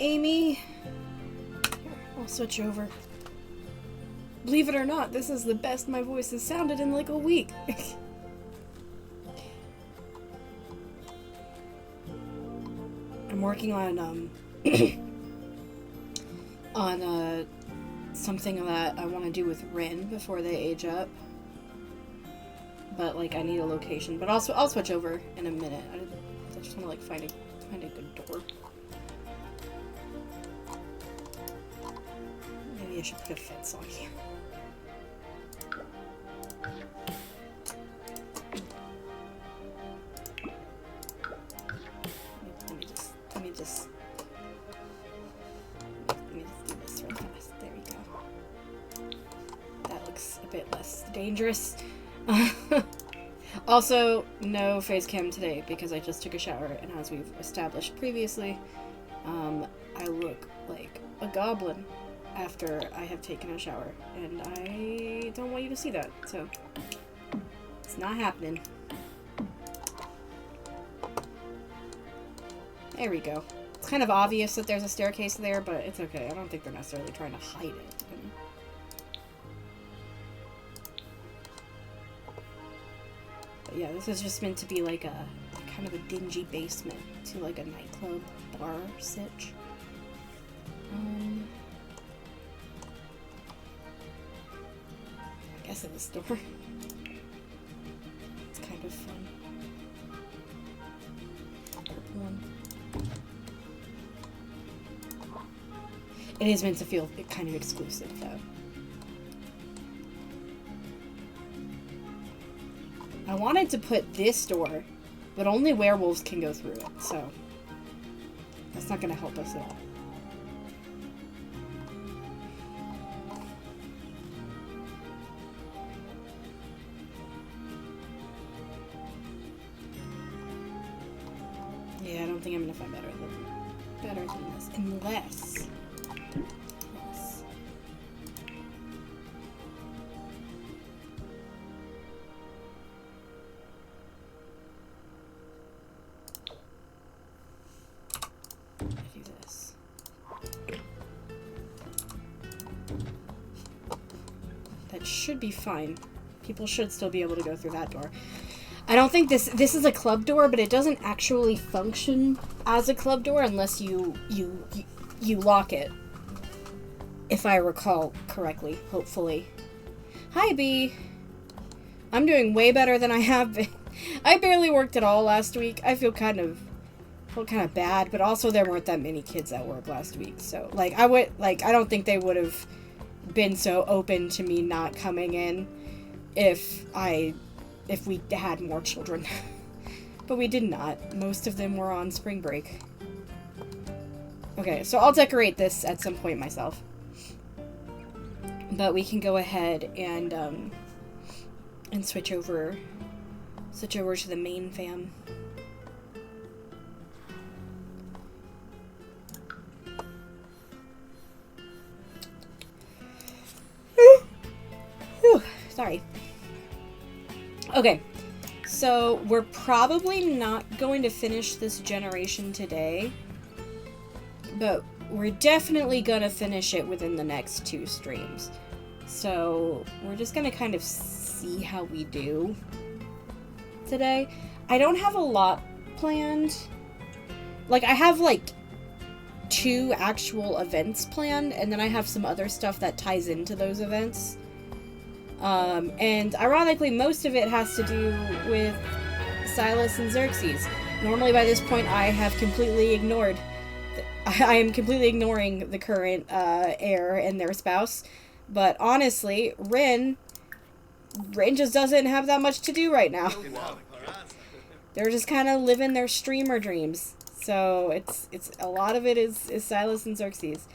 Amy. Here, I'll switch over. Believe it or not, this is the best my voice has sounded in like a week. I'm working on something that I want to do with Rin before they age up. But like I need a location. But also I'll switch over in a minute. I just want to like find a good door. Maybe I should put a fence on here. Let me just do this real fast. There we go. That looks a bit less dangerous. Also, no face cam today because I just took a shower, and as we've established previously, I look like a goblin after I have taken a shower, and I don't want you to see that, so it's not happening. There we go. It's kind of obvious that there's a staircase there, but it's okay. I don't think they're necessarily trying to hide it. You know? But yeah, this is just meant to be like a kind of a dingy basement to like a nightclub bar sitch. I guess in the store. It's kind of fun. Purple one. It is meant to feel kind of exclusive, though. I wanted to put this door, but only werewolves can go through it, so that's not going to help us at all. Yeah, I don't think I'm going to find better than this, unless... should be fine. People should still be able to go through that door. I don't think this is a club door, but it doesn't actually function as a club door unless you lock it. If I recall correctly, hopefully. Hi, B. I'm doing way better than I have been. I barely worked at all last week. I feel kind of bad, but also there weren't that many kids at work last week. So, like, I don't think they would have been so open to me not coming in if we had more children. But we did not. Most of them were on spring break. Okay, so I'll decorate this at some point myself. But we can go ahead and switch over to the main fam. Sorry. Okay, so we're probably not going to finish this generation today, but we're definitely going to finish it within the next 2 streams. So we're just going to kind of see how we do today. I don't have a lot planned. Like, I have, like, 2 actual events planned, and then I have some other stuff that ties into those events. And ironically, most of it has to do with Silas and Xerxes. Normally by this point I have completely ignored... I am completely ignoring the current heir and their spouse. But honestly, Rin just doesn't have that much to do right now. They're just kind of living their streamer dreams. So it's a lot of it is Silas and Xerxes.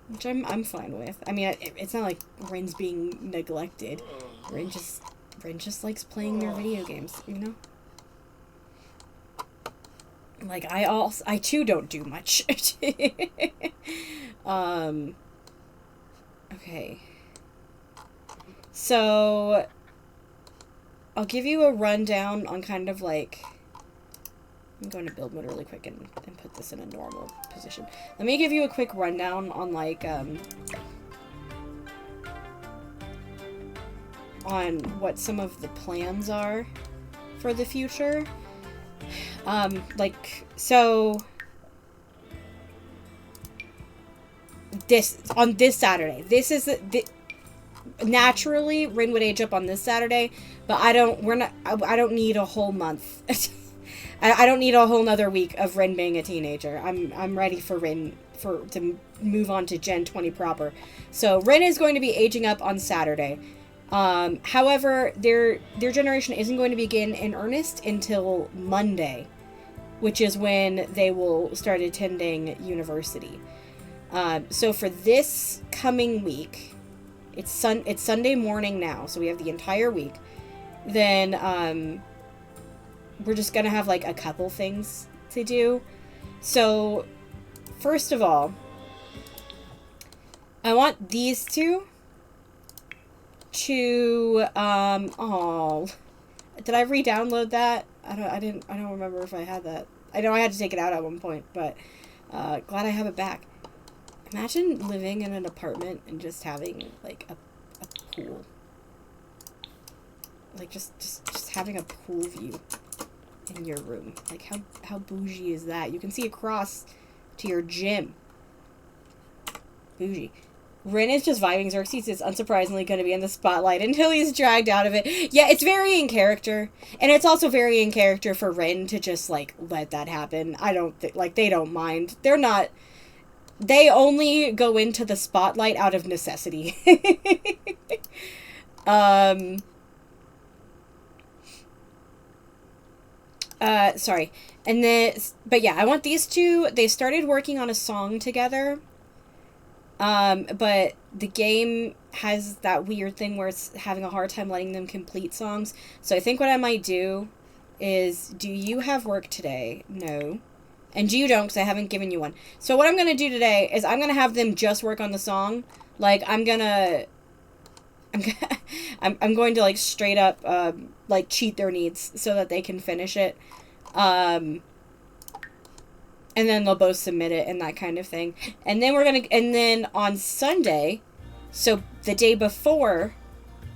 Which I'm fine with. I mean, it's not like Rin's being neglected. Rin just likes playing their video games, you know? Like, I too don't do much. Okay. So, I'll give you a rundown on kind of like I'm going to build mode really quick and put this in a normal position. Let me give you a quick rundown on, like, on what some of the plans are for the future. Like, so... on this Saturday. This is naturally Rin would age up on this Saturday, but I don't need a whole month. I don't need a whole nother week of Rin being a teenager. I'm ready for Rin to move on to Gen 20 proper. So Rin is going to be aging up on Saturday. However, their generation isn't going to begin in earnest until Monday, which is when they will start attending university. So for this coming week, it's Sunday morning now, so we have the entire week. Then, we're just gonna have, like, a couple things to do. So, first of all, I want these two to, oh, did I re-download that? I don't remember if I had that. I know I had to take it out at one point, but, glad I have it back. Imagine living in an apartment and just having, like, a pool. Like, just having a pool view in your room. Like, how bougie is that? You can see across to your gym. Bougie. Rin is just vibing. Xerxes is unsurprisingly going to be in the spotlight until he's dragged out of it. Yeah, it's very in character. And it's also very in character for Rin to just, like, let that happen. I don't think, like, they don't mind. They're not... They only go into the spotlight out of necessity. Sorry. And then, but yeah, I want these two, they started working on a song together. But the game has that weird thing where it's having a hard time letting them complete songs. So I think what I might do is, do you have work today? No. And you don't, because I haven't given you one. So what I'm going to do today is I'm going to have them just work on the song. Like, I'm going to, like, straight up, like, cheat their needs so that they can finish it. And then they'll both submit it and that kind of thing. And then and then on Sunday, so the day before,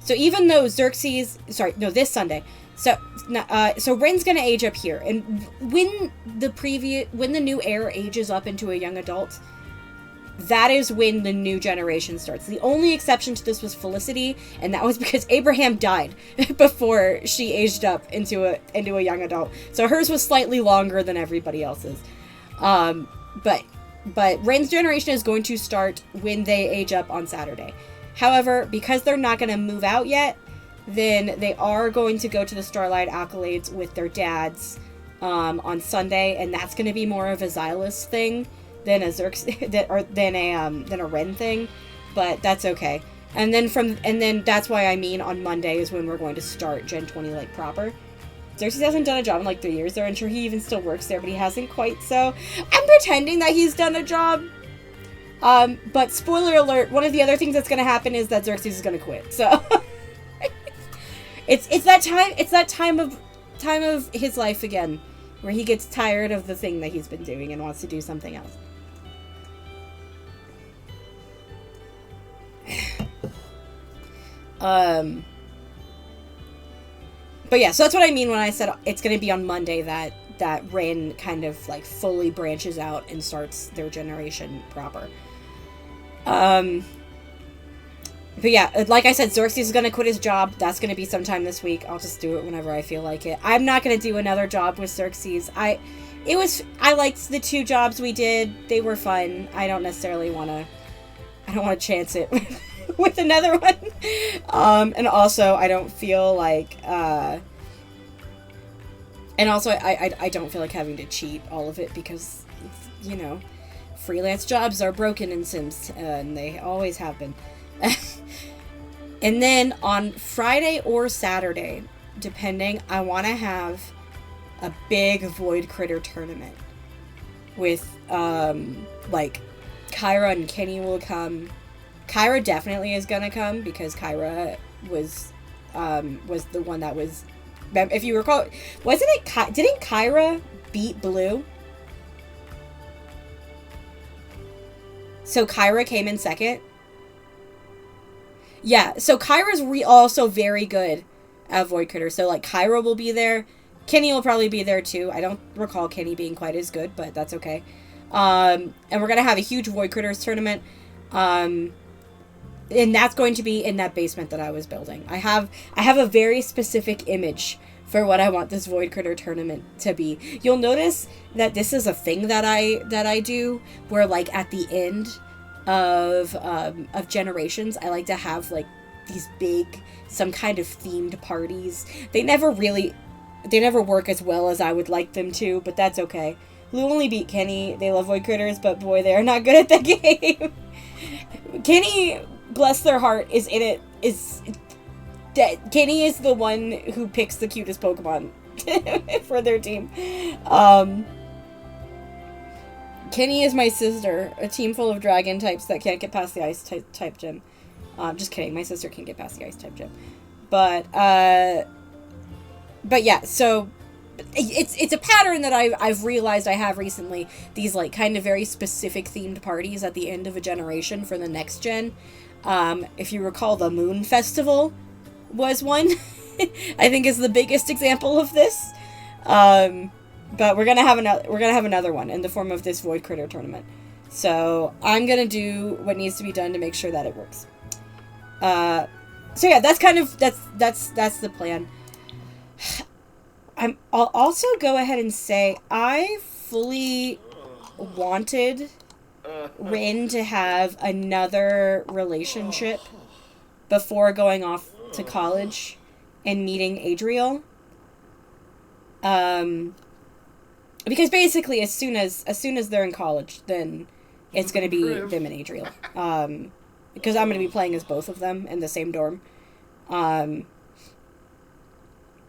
so even though this Sunday, so Rin's gonna age up here, and when the new heir ages up into a young adult, that is when the new generation starts. The only exception to this was Felicity, and that was because Abraham died before she aged up into a young adult. So hers was slightly longer than everybody else's. But Rin's generation is going to start when they age up on Saturday. However, because they're not going to move out yet, then they are going to go to the Starlight Accolades with their dads on Sunday, and that's going to be more of a Xylus thing than a than a Ren thing, but that's okay. And then that's why I mean on Monday is when we're going to start Gen 20 like proper. Xerxes hasn't done a job in like 3 years. They're unsure he even still works there, but he hasn't quite, so I'm pretending that he's done a job. But spoiler alert, one of the other things that's going to happen is that Xerxes is going to quit, so it's that time of his life again where he gets tired of the thing that he's been doing and wants to do something else. But yeah, so that's what I mean when I said it's going to be on Monday that Rin kind of like fully branches out and starts their generation proper. But yeah, like I said, Xerxes is going to quit his job. That's going to be sometime this week. I'll just do it whenever I feel like it. I'm not going to do another job with Xerxes. I liked the 2 jobs we did. They were fun. I don't want to chance it with another one. And also I don't feel like, and also I don't feel like having to cheat all of it because, you know, freelance jobs are broken in Sims, and they always have been. And then on Friday or Saturday, depending, I want to have a big Void Critter tournament with, like, Kyra and Kenny will come. Kyra definitely is gonna come because Kyra was the one that was, if you recall, didn't Kyra beat blue. So Kyra came in second. Yeah, so Kyra's also very good at Void Critter. So, like, Kyra will be there. Kenny will probably be there, too. I don't recall Kenny being quite as good, but that's okay. And we're going to have a huge Void Critters tournament. And that's going to be in that basement that I was building. I have a very specific image for what I want this Void Critter tournament to be. You'll notice that this is a thing that I do, where, like, at the end of Generations, I like to have, like, these big, some kind of themed parties. They never work as well as I would like them to, but that's okay. Lou only beat Kenny. They love Void Critters, but boy, they are not good at the game. Kenny, bless their heart, is in it. Kenny is the one who picks the cutest Pokemon for their team. Kenny is my sister, a team full of dragon types that can't get past the ice type gym. Just kidding, my sister can get past the ice type gym. But yeah, so it's a pattern that I've realized I have recently. These, like, kind of very specific themed parties at the end of a generation for the next gen. If you recall, the Moon Festival was one. I think is the biggest example of this. But we're gonna have another one in the form of this Void Critter tournament. So I'm gonna do what needs to be done to make sure that it works. So yeah, that's the plan. I'll also go ahead and say I fully wanted Rin to have another relationship before going off to college and meeting Adriel. Because basically, as soon as they're in college, then it's going to be them and Adriel. Because I'm going to be playing as both of them in the same dorm.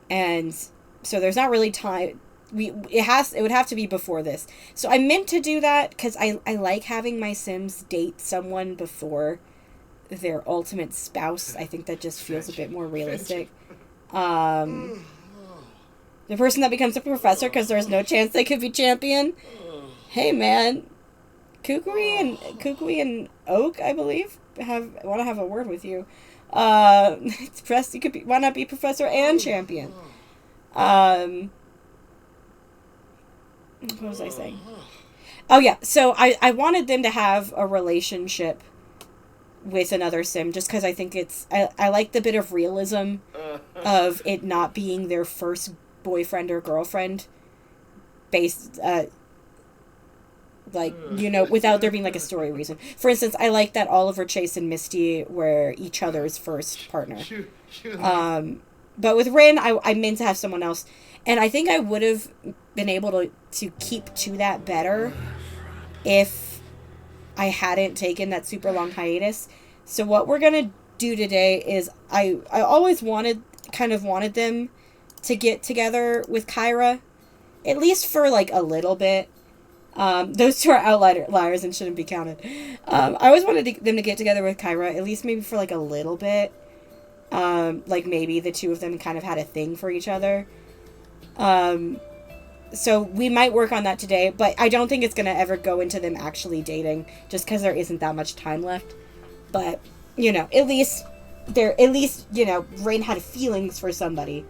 And so there's not really time. It would have to be before this. So I meant to do that because I like having my Sims date someone before their ultimate spouse. I think that just feels a bit more realistic. The person that becomes a professor because there's no chance they could be champion. Hey man, Kukui and Oak, I believe, want to have a word with you. You could why not be professor and champion? What was I saying? Oh yeah, so I wanted them to have a relationship with another Sim just because I think I like the bit of realism of it not being their first boyfriend or girlfriend based without there being like a story reason. For instance, I like that Oliver, Chase, and Misty were each other's first partner. But with Rin, I meant to have someone else, and I think I would have been able to keep to that better if I hadn't taken that super long hiatus. So what we're gonna do today is I always wanted them to get together with Kyra, at least for like a little bit. Those two are outliers and shouldn't be counted. I always wanted them to get together with Kyra, at least maybe for like a little bit. Like maybe the two of them kind of had a thing for each other. So we might work on that today, but I don't think it's going to ever go into them actually dating, just because there isn't that much time left. But, at least, Rain had feelings for somebody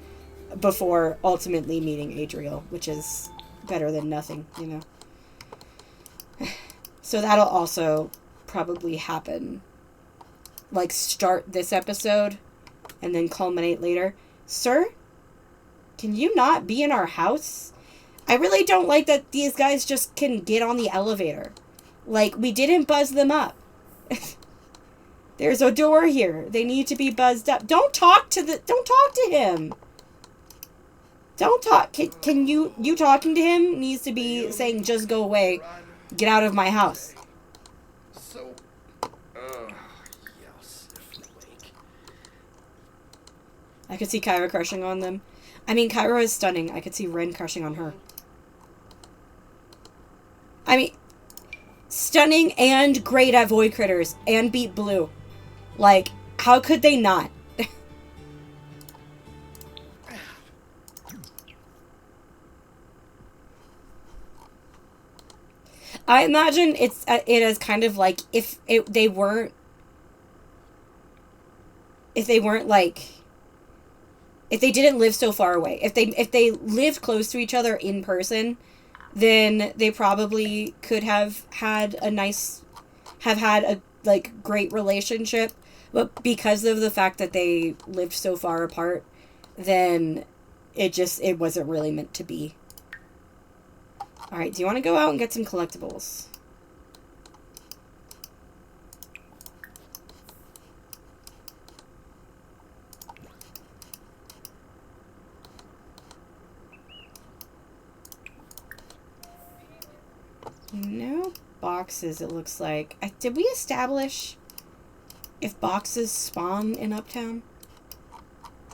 before ultimately meeting Adriel, which is better than nothing, So that'll also probably happen. Like, start this episode and then culminate later. Sir, can you not be in our house? I really don't like that these guys just can get on the elevator. Like, we didn't buzz them up. There's a door here. They need to be buzzed up. Don't talk to him. Don't talk. Can you talking to him needs to be saying, just go away. Get out of my house. So, yes, like. I could see Kyra crushing on them. I mean, Kyra is stunning. I could see Ren crushing on her. I mean, stunning and great at Void Critters and beat Blue. Like, how could they not? I imagine it is kind of like if they weren't like if they didn't live so far away. If they lived close to each other in person, then they probably could have had a like great relationship. But because of the fact that they lived so far apart, then it wasn't really meant to be. All right, do you want to go out and get some collectibles? No boxes, it looks like. Did we establish if boxes spawn in Uptown?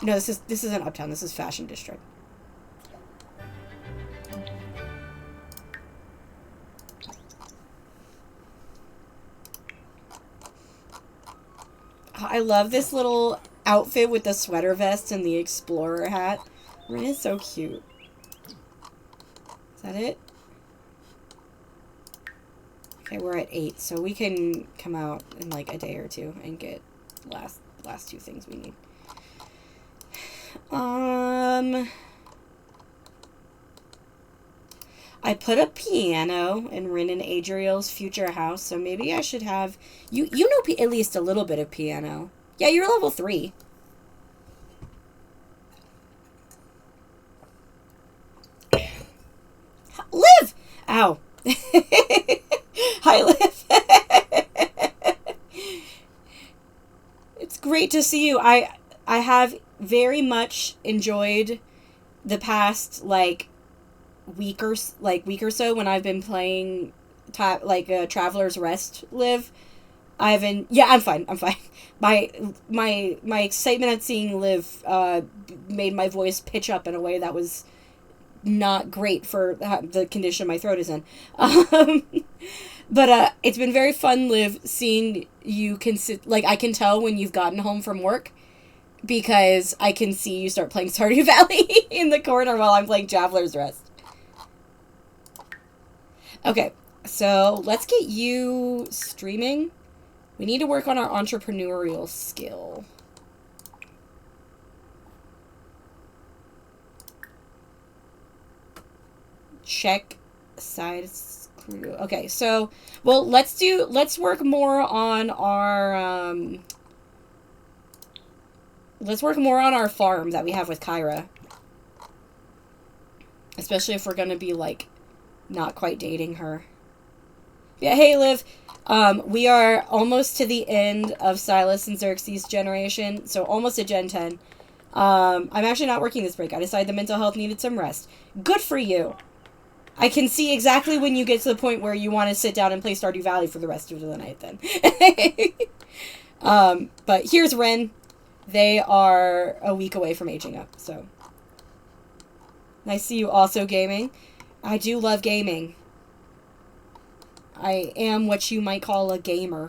No, this isn't Uptown. This is Fashion District. I love this little outfit with the sweater vest and the explorer hat. Rin is so cute. Is that it? Okay, we're at 8, so we can come out in like a day or two and get last two things we need. I put a piano in Rin and Adriel's future house, so maybe I should have you know at least a little bit of piano. Yeah, you're level 3. Liv! Ow. Hi, Liv. It's great to see you. I have very much enjoyed the past week or so when I've been playing Traveler's Rest Liv. Yeah, I'm fine. My excitement at seeing Liv made my voice pitch up in a way that was not great for the condition my throat is in. But it's been very fun, Liv, seeing you I can tell when you've gotten home from work, because I can see you start playing Stardew Valley in the corner while I'm playing Traveler's Rest. Okay, so let's get you streaming. We need to work on our entrepreneurial skill. Check side screw. Okay, so let's work more on our farm that we have with Kyra. Especially if we're gonna be not quite dating her. Yeah, hey Liv. We are almost to the end of Silas and Xerxes' generation, so almost to Gen 10. I'm actually not working this break. I decided the mental health needed some rest. Good for you. I can see exactly when you get to the point where you want to sit down and play Stardew Valley for the rest of the night then. But here's Ren. They are a week away from aging up, so. Nice to see you also gaming. I do love gaming. I am what you might call a gamer.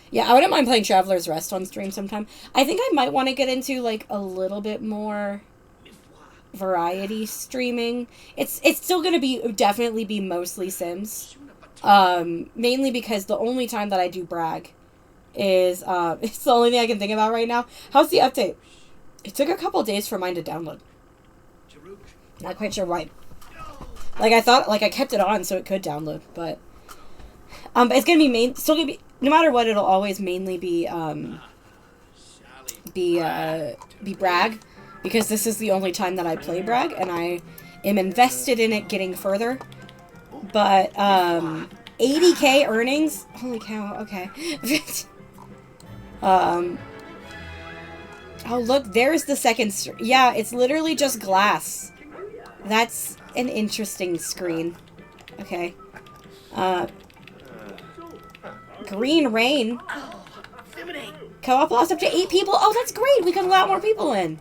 Yeah, I wouldn't mind playing Traveler's Rest on stream sometime. I think I might want to get into a little bit more variety streaming. It's still going to definitely be mostly Sims. Mainly because the only time that I do Bragg is it's the only thing I can think about right now. How's the update? It took a couple days for mine to download. Not quite sure why. I thought I kept it on so it could download, but it's gonna be still gonna be, no matter what, it'll always mainly be Bragg, because this is the only time that I play Bragg and I am invested in it getting further. But 80k earnings, holy cow. Okay. Oh look, there's the second yeah, it's literally just glass. That's an interesting screen. Okay. Green Rain. Co-op lost up to 8 people. Oh, that's great. We got a lot more people in.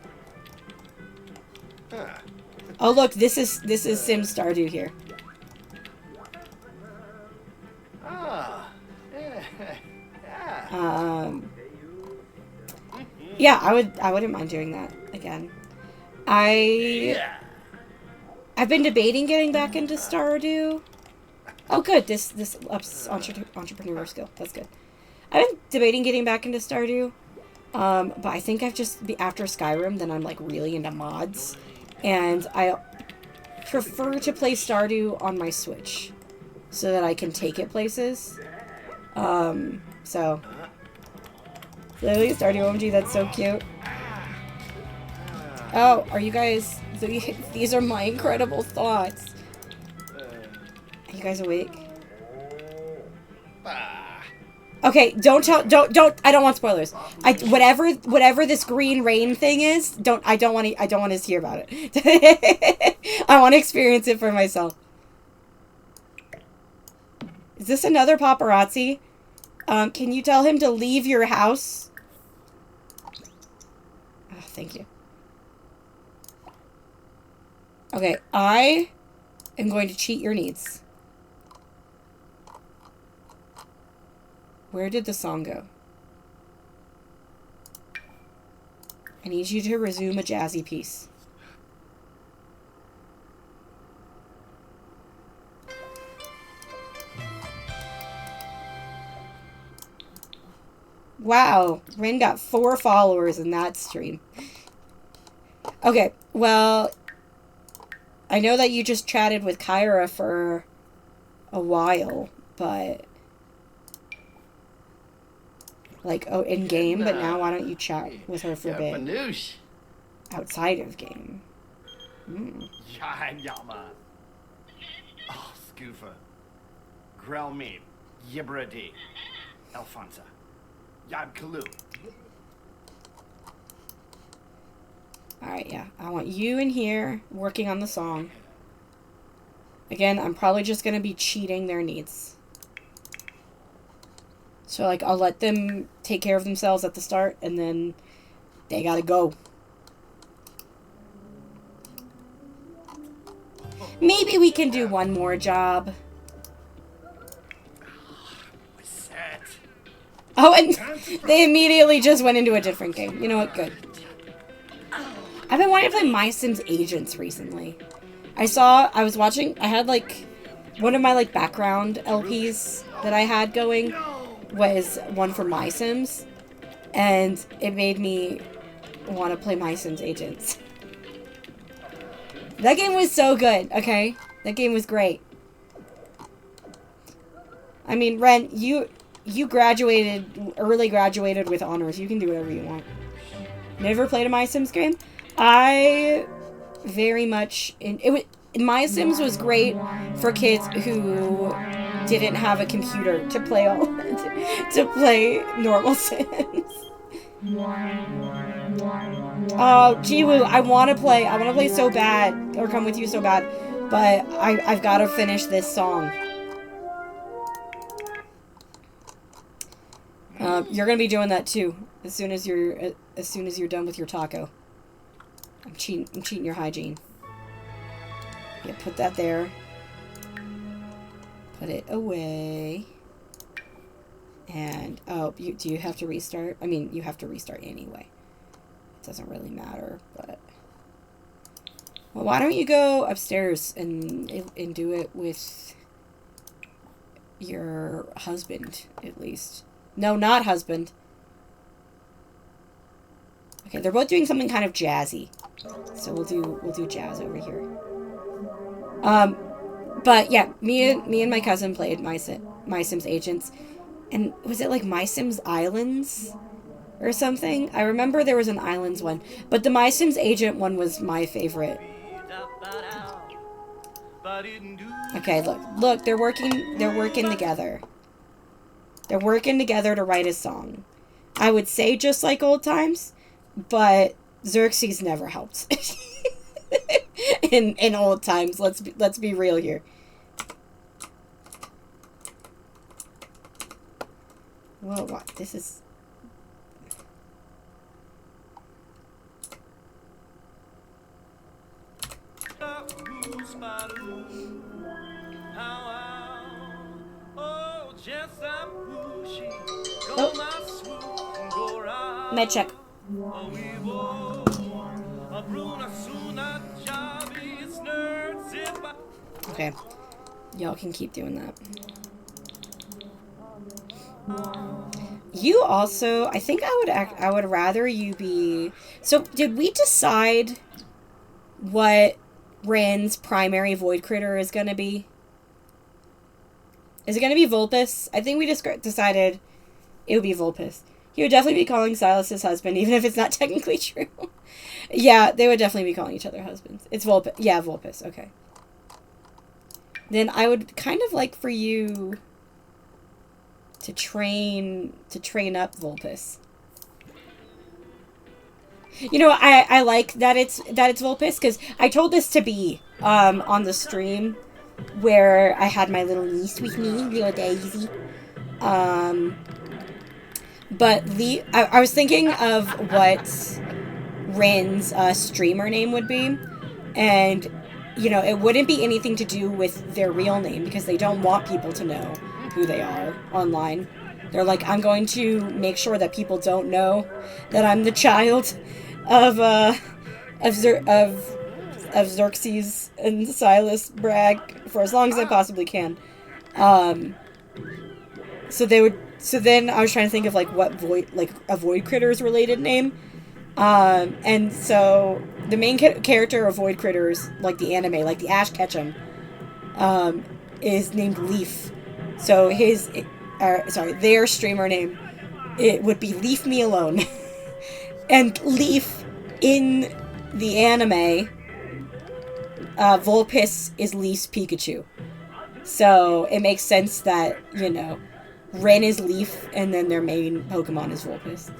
Oh, look, this is Sim Stardew here. Yeah, I wouldn't mind doing that again. I've Yeah. been debating getting back into Stardew. Oh, good. This ups entrepreneur skill. That's good. I've been debating getting back into Stardew. But I think I've just after Skyrim, then I'm like really into mods, and I prefer to play Stardew on my Switch, so that I can take it places. So Lily, Stardew OMG, that's so cute. Oh, are you guys? These are my incredible thoughts. Are you guys awake? Ah. Okay, don't. I don't want spoilers. Whatever this green rain thing is, I don't want to hear about it. I want to experience it for myself. Is this another paparazzi? Can you tell him to leave your house? Oh, thank you. Okay, I am going to cheat your needs. Where did the song go? I need you to resume a jazzy piece. Wow, Ren got 4 followers in that stream. Okay, well, I know that you just chatted with Kyra for a while, but like, oh, in game, but now why don't you chat with her for a bit Manouche. outside of game? Yama. Oh, Scoofa. Grell meat. Yibradi. Alfonsa. Yab Kalu. Alright, yeah. I want you in here working on the song. Again, I'm probably just going to be cheating their needs. So, like, I'll let them take care of themselves at the start, and then they gotta go. Maybe we can do one more job. Oh, and they immediately just went into a different game. You know what? Good. I've been wanting to play My Sims Agents recently. I was watching, I had, like, one of my, like, background LPs that I had going was one for My Sims, and it made me want to play My Sims Agents. That game was so good, okay? That game was great. I mean, Ren, you early graduated with honors. You can do whatever you want. Never played a My Sims game? I very much... My Sims was great for kids who didn't have a computer to play to play normal Sims. Oh, Jiwoo, I want to play so bad, or come with you so bad, but I've got to finish this song. You're gonna be doing that too as soon as you're done with your taco. I'm cheating your hygiene. Yeah, put that there. Put it away. And, oh, do you have to restart? I mean, you have to restart anyway. It doesn't really matter, but... Well, why don't you go upstairs and do it with your husband, at least. No, not husband. Okay, they're both doing something kind of jazzy. So we'll do jazz over here. But yeah, me and my cousin played My Sims Agents. And was it like My Sims Islands or something? I remember there was an Islands one, but the My Sims Agent one was my favorite. Okay, look, they're working together. They're working together to write a song. I would say just like old times, but Xerxes never helped. in old times, let's be real here. Whoa, what? This is... Oh. Med check. Okay. Y'all can keep doing that. You also, I think I would rather you be... So, did we decide what Ren's primary void critter is going to be? Is it going to be Vulpes? I think we just decided it would be Vulpes. He would definitely be calling Silas his husband, even if it's not technically true. Yeah, they would definitely be calling each other husbands. It's Vulpes. Yeah, Vulpes. Okay. Then I would kind of like for you to train up Vulpes. You know, I like that it's Vulpes, because I told this to be on the stream where I had my little niece with me, little Daisy. But I was thinking of what Ren's streamer name would be, and you know, it wouldn't be anything to do with their real name, because they don't want people to know who they are online. They're like, I'm going to make sure that people don't know that I'm the child of Xerxes and Silas Bragg for as long as I possibly can. So then I was trying to think of like what a void critters related name. And so the main character of Void Critters, like the anime, like the Ash Ketchum, is named Leaf. So their streamer name, it would be Leave Me Alone. And Leaf in the anime, Vulpes is Leaf's Pikachu. So it makes sense that, you know, Ren is Leaf and then their main Pokemon is Vulpes.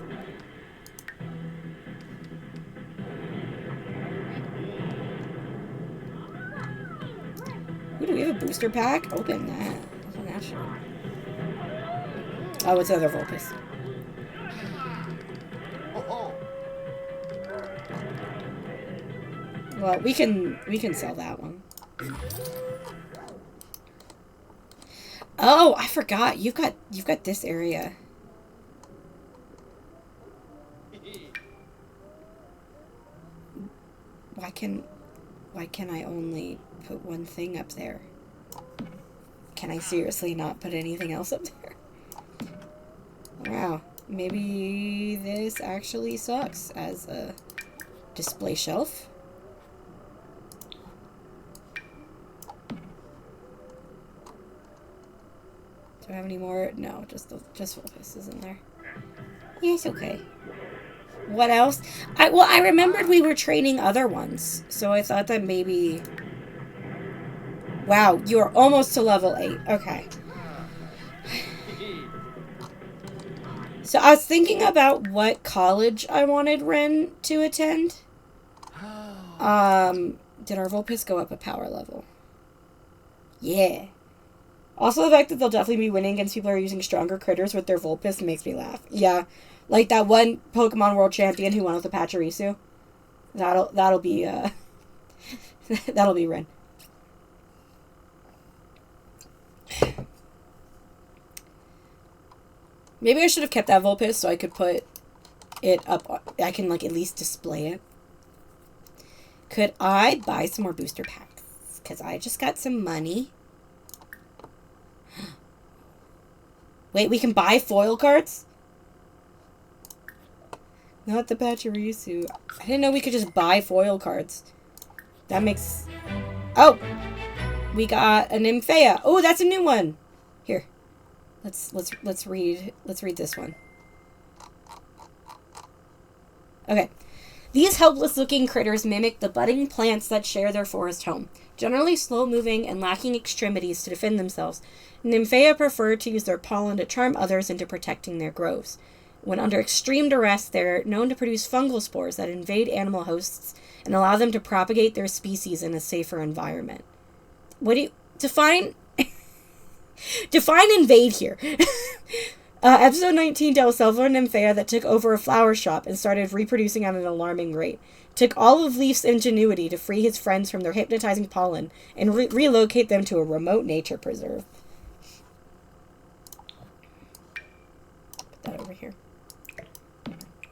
Ooh, do we have a booster pack? Open that. Open that shit. Oh, it's other Vulpes. Well, we can sell that one. Oh, I forgot. You've got this area. Why can I only put one thing up there? Can I seriously not put anything else up there? Wow. Maybe this actually sucks as a display shelf. Do I have any more? No, just Vulpes is in there. Yeah, it's okay. What else? I remembered we were training other ones, so I thought that maybe... Wow, you're almost to level 8. Okay. So I was thinking about what college I wanted Ren to attend. Did our Vulpes go up a power level? Yeah. Also, the fact that they'll definitely be winning against people who are using stronger critters with their Vulpes makes me laugh. Yeah. Like that one Pokemon World Champion who won with the Pachirisu. That'll be that'll be Ren. Maybe I should have kept that Vulpes so I could put it up. I can like at least display it. Could I buy some more booster packs? Because I just got some money. Wait, we can buy foil cards? Not the Pachirisu. I didn't know we could just buy foil cards. That makes... Oh! We got a Nymphea. Oh, that's a new one! Here. Let's read this one. Okay. These helpless-looking critters mimic the budding plants that share their forest home. Generally slow-moving and lacking extremities to defend themselves, Nymphea prefer to use their pollen to charm others into protecting their groves. When under extreme duress, they're known to produce fungal spores that invade animal hosts and allow them to propagate their species in a safer environment. What do you... Define invade here. Episode 19 dealt with a Nymphea that took over a flower shop and started reproducing at an alarming rate. Took all of Leaf's ingenuity to free his friends from their hypnotizing pollen and relocate them to a remote nature preserve. Put that over here.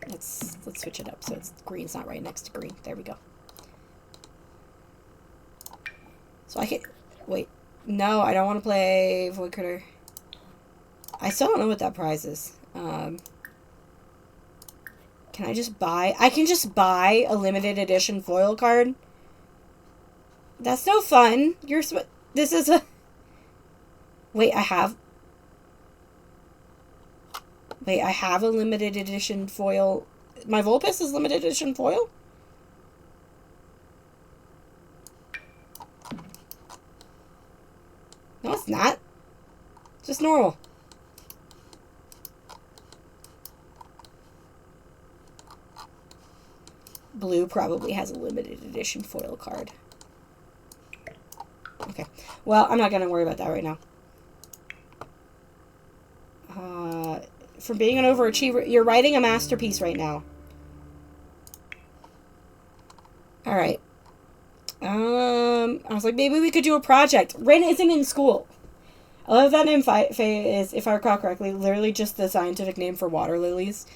Let's let's switch it up so it's green's not right next to green. There we go. So I can... Wait. No, I don't want to play Void Critter. I still don't know what that prize is. Can I just buy... I can just buy a limited edition foil card? That's no fun. This is a... Wait, I have... Wait, I have a limited edition foil. My Vulpes is limited edition foil? No, it's not. Just normal. Blue probably has a limited edition foil card. Okay. Well, I'm not going to worry about that right now. For being an overachiever, you're writing a masterpiece right now. Alright. I was like, maybe we could do a project. Rin isn't in school. I love that name. Faye is, if I recall correctly, literally just the scientific name for water lilies.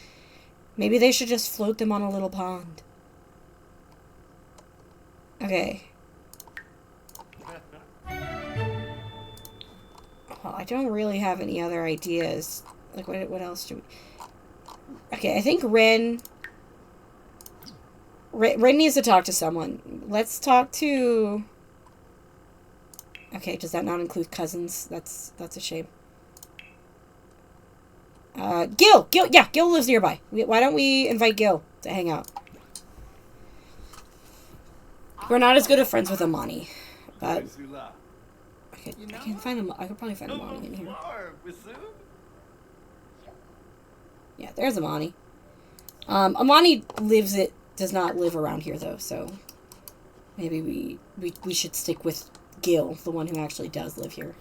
Maybe they should just float them on a little pond. Okay. Well, I don't really have any other ideas. Like, what else do we... Okay, I think Rin needs to talk to someone. Let's talk to... Okay, does that not include cousins? That's a shame. Gil! Yeah, Gil lives nearby. Why don't we invite Gil to hang out? We're not as good of friends with Amani, but... I can find him. I could probably find Amani in here. Yeah, there's Amani. Amani does not live around here though, so maybe we should stick with Gil, the one who actually does live here.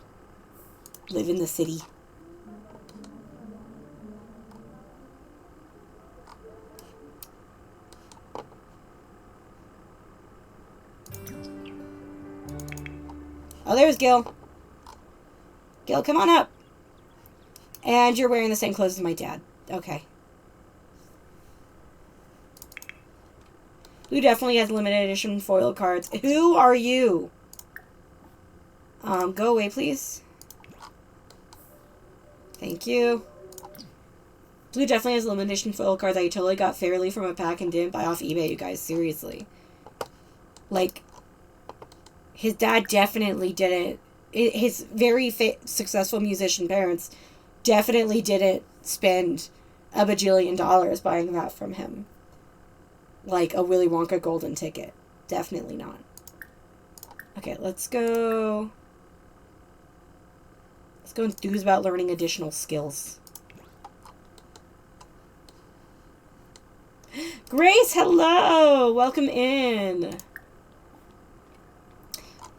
Live in the city. Oh, there's Gil. Gil, come on up. And you're wearing the same clothes as my dad. Okay. Blue definitely has limited edition foil cards. Who are you? Go away, please. Thank you. Blue definitely has limited edition foil cards that you totally got fairly from a pack and didn't buy off eBay, you guys. Seriously. Like... His dad definitely didn't. His very successful musician parents definitely didn't spend a bajillion dollars buying that from him. Like a Willy Wonka golden ticket. Definitely not. Okay, let's go. Let's go enthuse about learning additional skills. Grace, hello! Welcome in.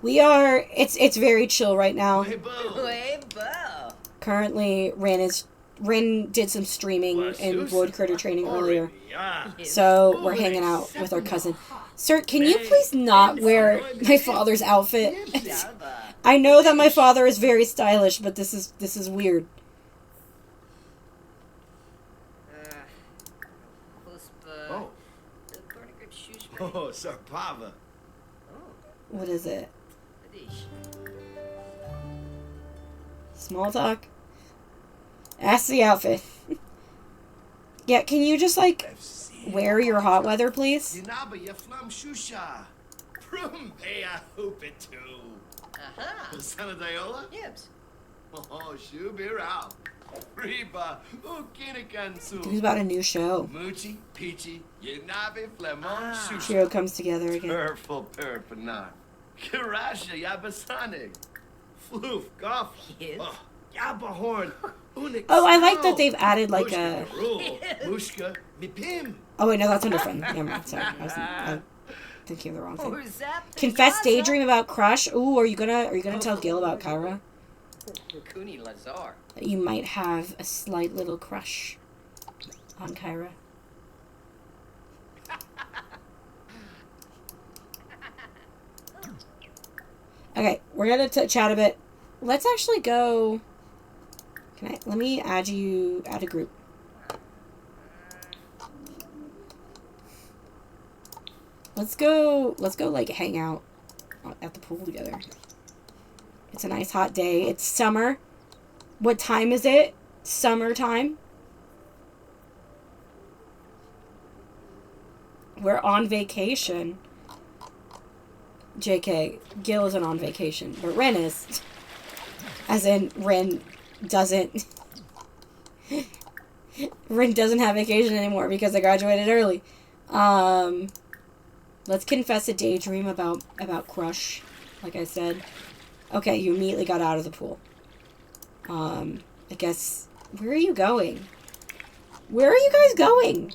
We are, it's very chill right now. Currently, Rin did some streaming and Void Critter training earlier. So, we're hanging out with our cousin. Sir, can you please not wear my father's outfit? I know that my father is very stylish, but this is weird. Oh, Sarpava. What is it? Small talk. Ask the outfit. Yeah, can you just, like, wear your hot weather, please? Who's about a new show? Trio comes together again. Purple perpanar. Kirasha Yabasane. Floof, Goff. Yabahorn. Oh, I like that they've added like a... Mushka. Mipim. Oh wait, no, that's under friend. Never mind, sorry. I was thinking of the wrong thing. Confess daydream about crush. Ooh, are you gonna tell Gil about Kyra? That you might have a slight little crush on Kyra. Okay, we're gonna chat a bit. Let's actually go. Let me add a group. Let's go, like, hang out at the pool together. It's a nice hot day. It's summer. What time is it? Summertime. We're on vacation. JK, Gil isn't on vacation, but Ren is. As in, Ren doesn't... Ren doesn't have vacation anymore because I graduated early. Let's confess a daydream about Crush, like I said. Okay, you immediately got out of the pool. I guess... Where are you going? Where are you guys going?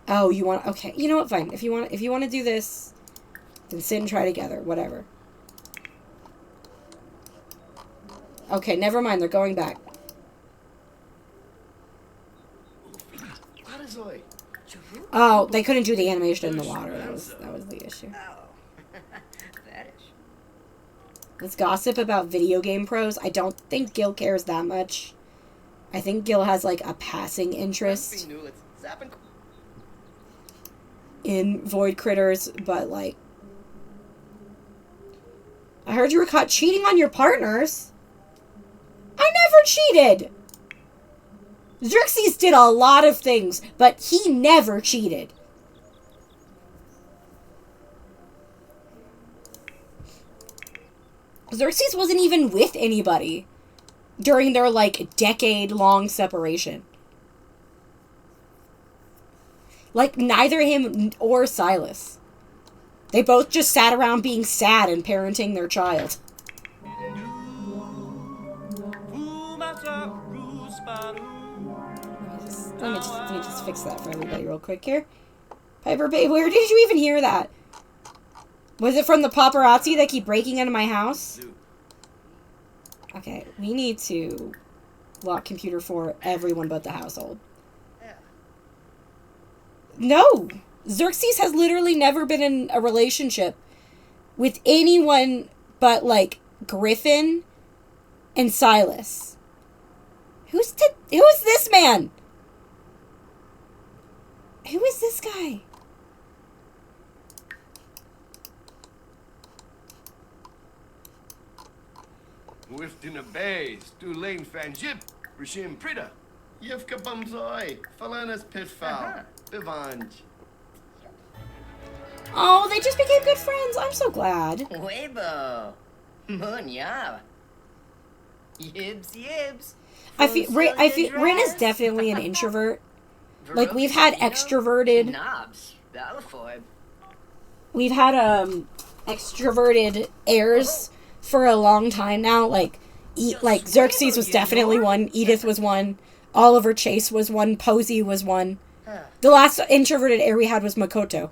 Oh, you want... Okay, you know what? Fine. If you want to do this, then sit and try together. Whatever. Okay, never mind. They're going back. Oh, they couldn't do the animation in the water. That was the issue. Let's gossip about video game pros. I don't think Gil cares that much. I think Gil has, like, a passing interest in Void Critters, but, like... I heard you were caught cheating on your partners. I never cheated! Xerxes did a lot of things, but he never cheated. Xerxes wasn't even with anybody during their, like, decade-long separation. Like, neither him or Silas. They both just sat around being sad and parenting their child. Let me just fix that for everybody real quick here. Piper, babe, where did you even hear that? Was it from the paparazzi that keep breaking into my house? Okay, we need to lock computer for everyone but the household. No! Xerxes has literally never been in a relationship with anyone but, like, Griffin and Silas. Who's this man? Who is this guy? Wiftin a bays, du lane fan jib, Rishim Prida. Yevka bumzoi, Falanas pitfall, Bivanj. Oh, they just became good friends. I'm so glad. Weibo. Munya. Yibs, yibs. I feel Rin is definitely an introvert. Like, we've had extroverted... Knobs. Balafoy. We've had, extroverted heirs for a long time now. Like, Xerxes was definitely one. Edith was one. Oliver Chase was one. Posey was one. The last introverted heir we had was Makoto.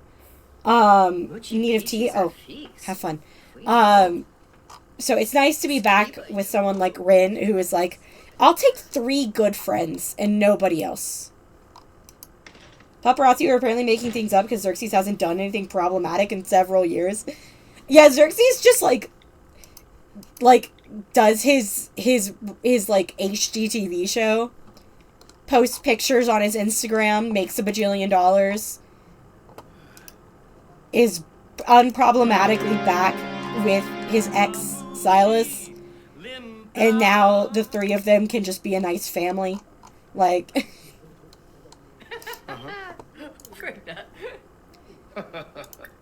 Need of tea? Oh, have fun. So it's nice to be back with someone like Rin, who is like, I'll take 3 good friends and nobody else. Paparazzi are apparently making things up because Xerxes hasn't done anything problematic in several years. Yeah, Xerxes just, like, does his like, HGTV show. Posts pictures on his Instagram, makes $1 bajillion. Is unproblematically back with his ex, Silas. And now the 3 of them can just be a nice family. Like...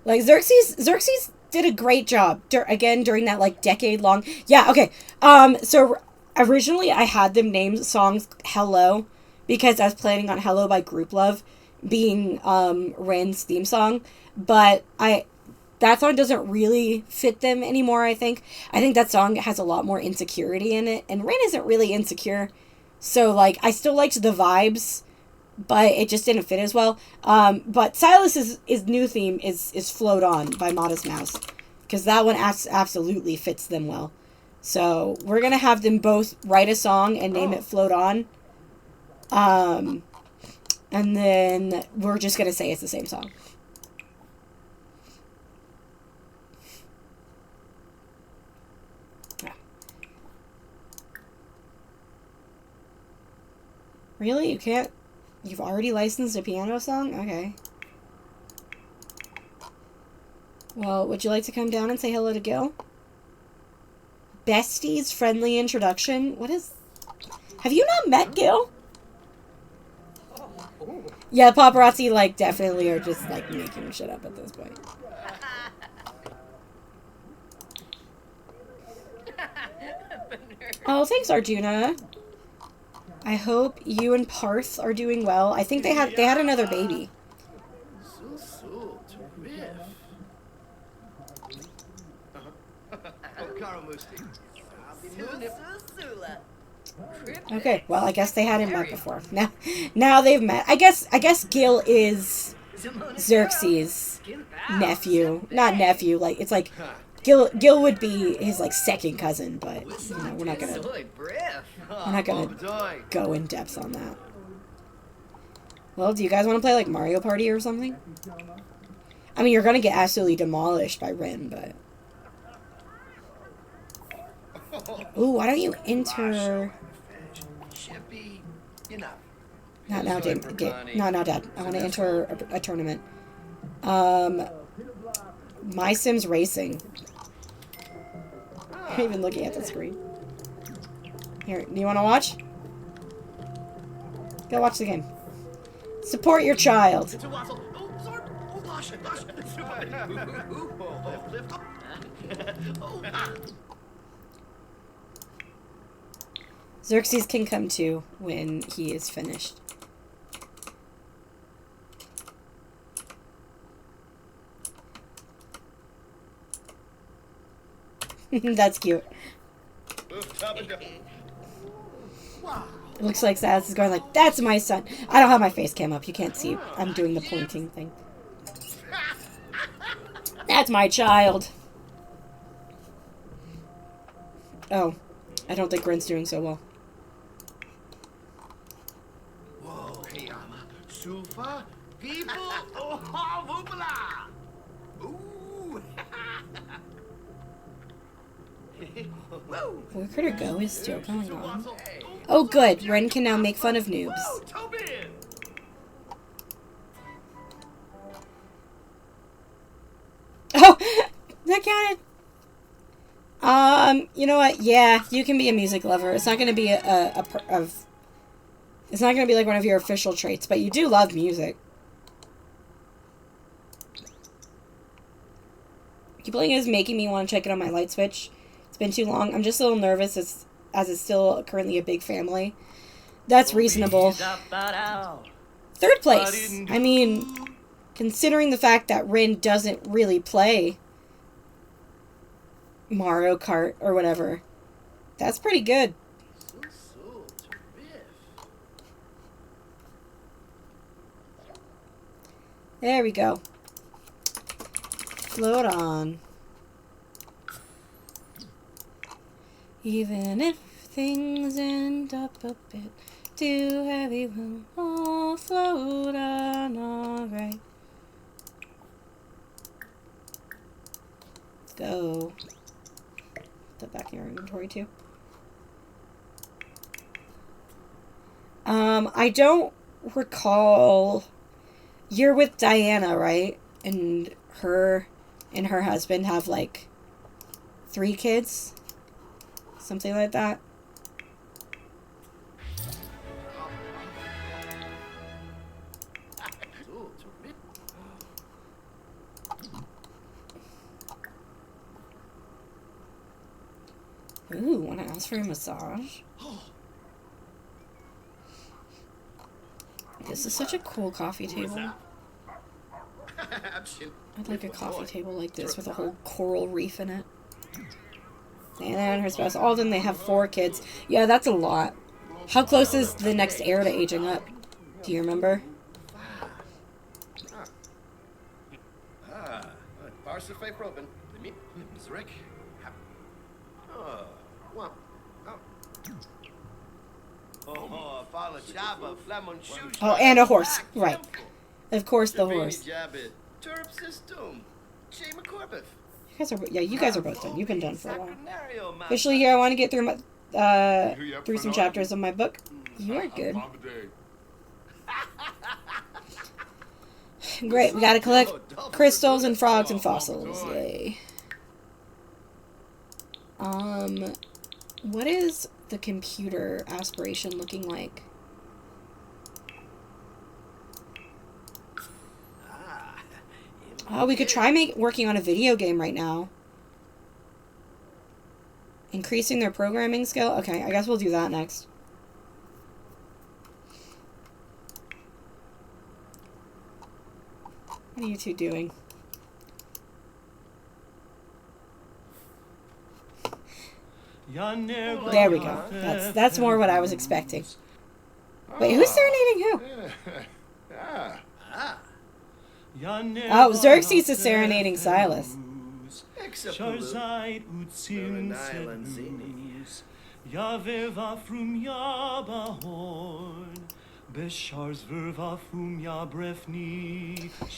Like, Xerxes did a great job, during that, like, decade-long... Yeah, okay. So, originally I had them name songs Hello, because I was planning on Hello by Group Love being, Ren's theme song, but that song doesn't really fit them anymore, I think. I think that song has a lot more insecurity in it, and Ren isn't really insecure, so, like, I still liked the vibes, but it just didn't fit as well. But Silas's new theme is Float On by Modest Mouse, because that one absolutely fits them well. So we're going to have them both write a song and name it Float On. And then we're just going to say it's the same song. Yeah. Really? You can't You've already licensed a piano song? Okay. Well, would you like to come down and say hello to Gil? Bestie's friendly introduction? What is... Have you not met Gil? Yeah, paparazzi, like, definitely are just, like, making shit up at this point. Oh, thanks, Arjuna. I hope you and Parth are doing well. I think they had another baby. Okay, well, I guess they hadn't met before. Now they've met. I guess Gil is Xerxes' nephew. Not nephew, like, it's like, Gil would be his, like, second cousin, but, you know, we're not gonna go in depth on that. Well, do you guys want to play, like, Mario Party or something? I mean, you're gonna get absolutely demolished by Rin, but... Ooh, why don't you enter... Not now, Dad. No, Dad. I want to enter a tournament. My Sims Racing. I'm even looking at the screen. Here, do you want to watch? Go watch the game. Support your child. Xerxes can come too when he is finished. That's cute. It looks like Zaz is going like, that's my son. I don't have my face cam up. You can't see. I'm doing the pointing thing. That's my child. Oh, I don't think Rin's doing so well. Whoa, hey, Sufa, people, oh, whoopala. Ooh. Where could it go is still going on. Oh, good. Ren can now make fun of noobs. Oh, that counted. You know what? Yeah, you can be a music lover. It's not going to be it's not going to be like one of your official traits, but you do love music. Keeping is making me want to check it on my light switch. It's been too long. I'm just a little nervous as it's still currently a big family. That's reasonable. Third place. I mean, considering the fact that Rin doesn't really play Mario Kart or whatever, that's pretty good. There we go. Float on. Even if things end up a bit too heavy, we'll all float on, alright. Let's go. Put that back in your inventory too. I don't recall. You're with Diana, right? And her and her husband have like 3 kids. Something like that. Ooh, want to ask for a massage? This is such a cool coffee table. I'd like a coffee table like this with a whole coral reef in it. And her spouse. All of them, they have 4 kids. Yeah, that's a lot. How close is the next heir to aging up? Do you remember? Oh, and a horse. Right. Of course, the horse. You guys are both done. You've been done for a while. Officially here, I want to get through my, through some chapters of my book. You are good. Great, we gotta collect crystals and frogs and fossils. Yay. What is the computer aspiration looking like? Oh, we could try working on a video game right now. Increasing their programming skill? Okay, I guess we'll do that next. What are you two doing? There we go. That's more what I was expecting. Wait, who's serenading who? Oh, Xerxes is serenading Silas.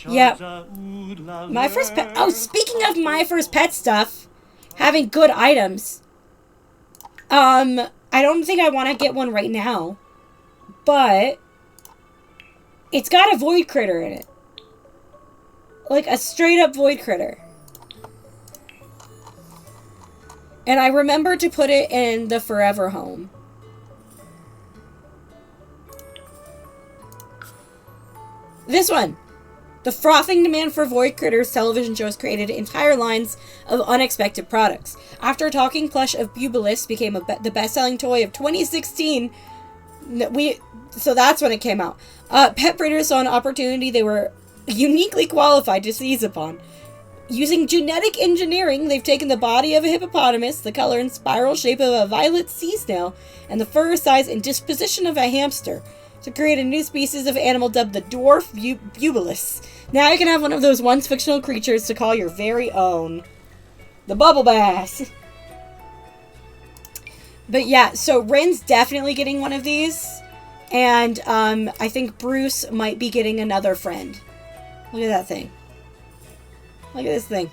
Yep. My first pet. Oh, speaking of my first pet stuff, having good items. I don't think I want to get one right now, but it's got a void critter in it. Like a straight up void critter. And I remember to put it in the forever home. This one. The frothing demand for void critters television shows created entire lines of unexpected products. After Talking Plush of Bubulus became the best-selling toy of 2016, so that's when it came out. Pet breeders saw an opportunity they were uniquely qualified to seize upon. Using genetic engineering, they've taken the body of a hippopotamus, the color and spiral shape of a violet sea snail, and the fur, size, and disposition of a hamster to create a new species of animal dubbed the dwarf bubulus. Now you can have one of those once fictional creatures to call your very own. The bubble bass. But yeah, so Rin's definitely getting one of these. And I think Bruce might be getting another friend. Look at that thing. Look at this thing.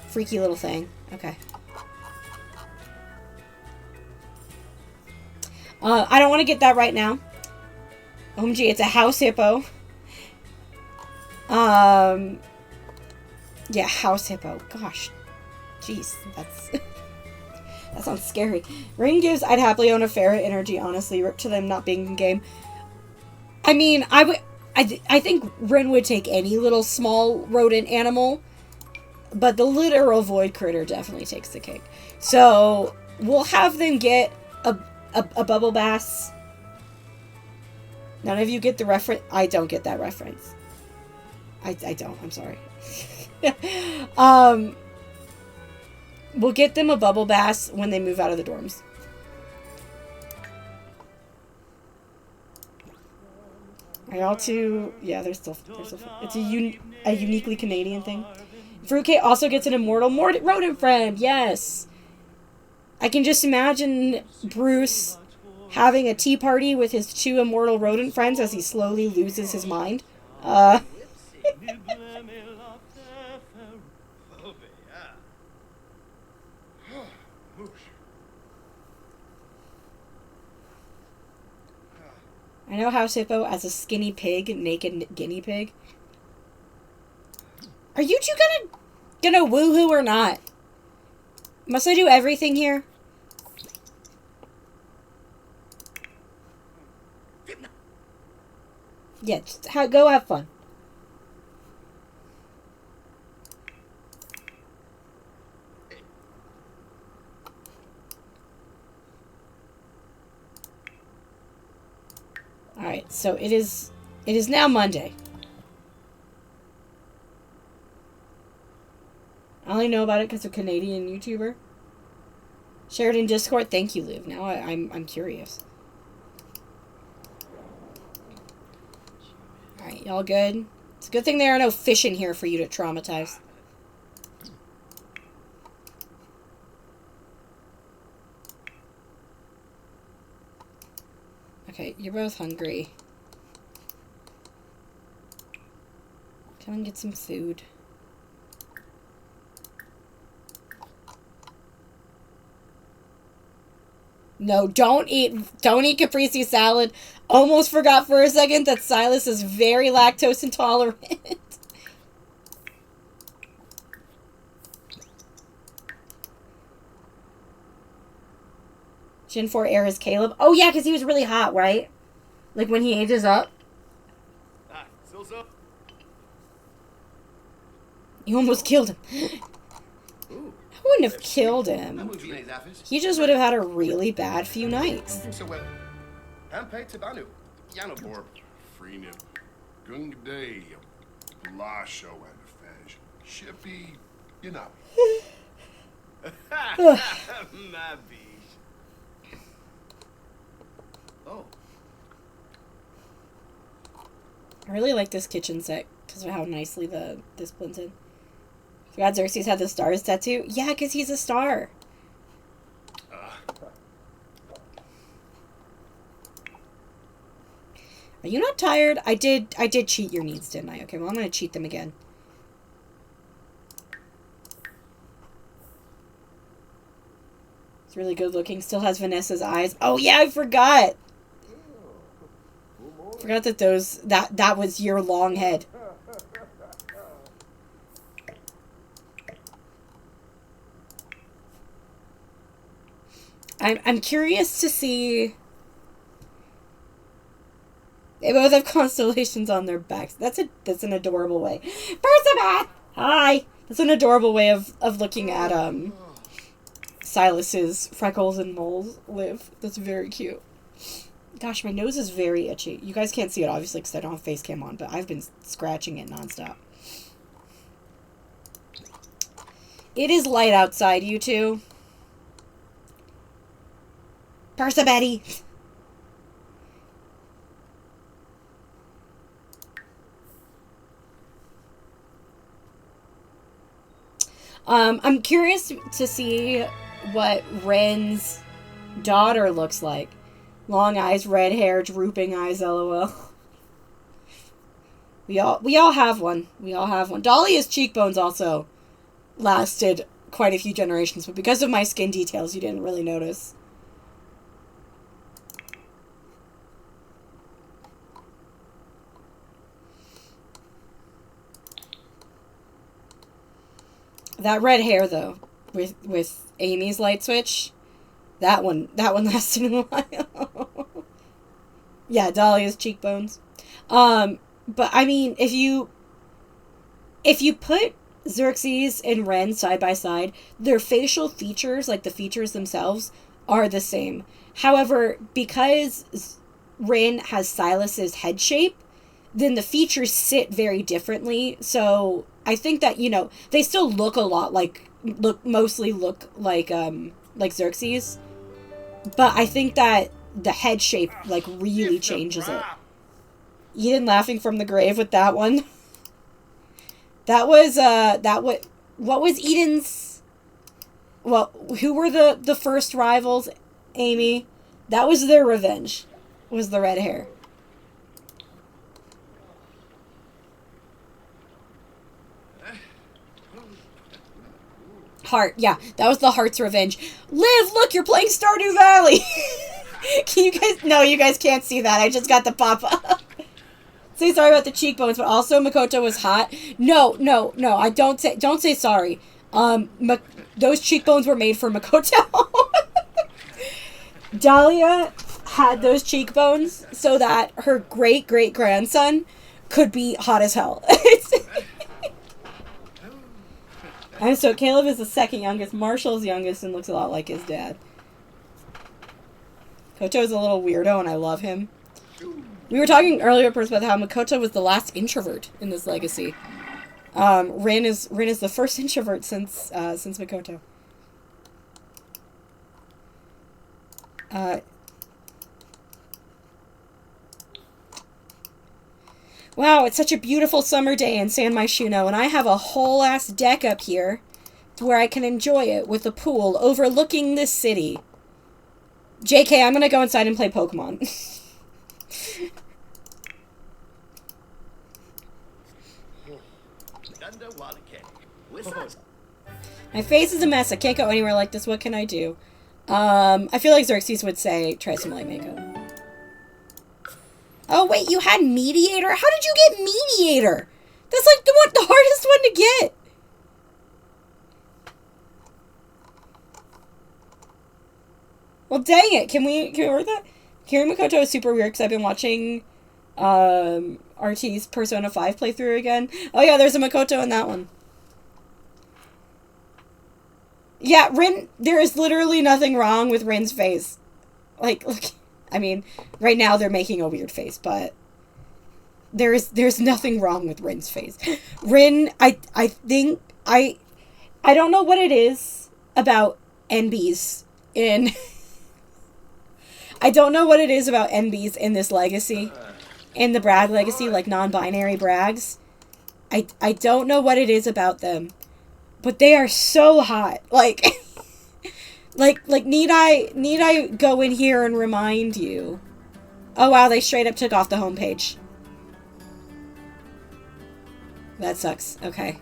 Freaky little thing. Okay. I don't want to get that right now. OMG, it's a house hippo. Yeah, house hippo. Gosh. Jeez, that sounds scary. Ring gives I'd happily own a ferret energy, honestly. Rip to them not being in game. I mean, I think Rin would take any little small rodent animal, but the literal void critter definitely takes the cake. So we'll have them get a bubble bass. None of you get the reference. I don't get that reference. I don't. I'm sorry. We'll get them a bubble bass when they move out of the dorms. Are y'all too? Yeah, there's still it's a uniquely Canadian thing. Fruitcake also gets an immortal rodent friend. Yes. I can just imagine Bruce having a tea party with his 2 immortal rodent friends as he slowly loses his mind. I know House Hippo as a skinny pig, naked guinea pig. Are you two gonna woohoo or not? Must I do everything here? Yeah, just go have fun. Alright, so it is now Monday. I only know about it because of a Canadian YouTuber. Shared in Discord. Thank you, Liv. Now I'm curious. Alright, y'all good? It's a good thing there are no fish in here for you to traumatize. Okay, you're both hungry. Come and get some food. No, don't eat caprese salad. Almost forgot for a second that Silas is very lactose intolerant. Gen 4 heir is Caleb. Oh yeah, because he was really hot, right? Like when he ages up. You almost killed him. I wouldn't have killed him. He just would have had a really bad few nights. Shippy, you know. My beach. Oh. I really like this kitchen set because of how nicely this blends in. Forgot Xerxes had the stars tattoo? Yeah, because he's a star. Are you not tired? I did cheat your needs, didn't I? Okay, well, I'm going to cheat them again. It's really good looking. Still has Vanessa's eyes. Oh, yeah, I forgot. Forgot that that was your long head. I'm curious to see. They both have constellations on their backs. That's an adorable way. Percival! Hi! That's an adorable way of looking at Silas's freckles and moles live. That's very cute. Gosh, my nose is very itchy. You guys can't see it obviously because I don't have face cam on, but I've been scratching it nonstop. It is light outside, you two. Percival! I'm curious to see what Ren's daughter looks like. Long eyes, red hair, drooping eyes, lol. We all have one. We all have one. Dahlia's cheekbones also lasted quite a few generations, but because of my skin details, you didn't really notice. That red hair, though, with Amy's light switch, that one lasted a while. Yeah, Dahlia's cheekbones. But I mean, if you put Xerxes and Ren side by side, their facial features, like the features themselves, are the same. However, because Ren has Silas's head shape, then the features sit very differently. So I think that, you know, they still look a lot mostly look like Xerxes. But I think that the head shape, like, really changes it. Eden laughing from the grave with that one. That was, what was Eden's, well, who were the first rivals, Amy? That was their revenge, was the red hair. Heart, yeah, that was the Heart's revenge. Liv, look, you're playing Stardew Valley. Can you guys? No, you guys can't see that. I just got the pop up. Say sorry about the cheekbones, but also Makoto was hot. No. I don't say sorry. Those cheekbones were made for Makoto. Dahlia had those cheekbones so that her great grandson could be hot as hell. And so Caleb is the second youngest. Marshall's youngest and looks a lot like his dad. Koto's a little weirdo and I love him. We were talking earlier about how Makoto was the last introvert in this legacy. Rin is the first introvert since Makoto. Wow, it's such a beautiful summer day in San Myshuno, and I have a whole ass deck up here where I can enjoy it with a pool overlooking this city. JK, I'm gonna go inside and play Pokemon. My face is a mess. I can't go anywhere like this. What can I do? I feel like Xerxes would say, try some light makeup. Oh, wait, you had Mediator? How did you get Mediator? That's like the hardest one to get. Well, dang it. Can we work that? Kiri Makoto is super weird because I've been watching RT's Persona 5 playthrough again. Oh, yeah, there's a Makoto in that one. Yeah, Rin, there is literally nothing wrong with Rin's face. Like, look, I mean, right now they're making a weird face, but there's nothing wrong with Rin's face. Rin, I think, I don't know what it is about NBs in... I don't know what it is about NBs in this legacy. In the Bragg legacy, like non-binary Braggs. I don't know what it is about them. But they are so hot. Like, like need I go in here and remind you? Oh wow, they straight up took off the homepage. That sucks. Okay.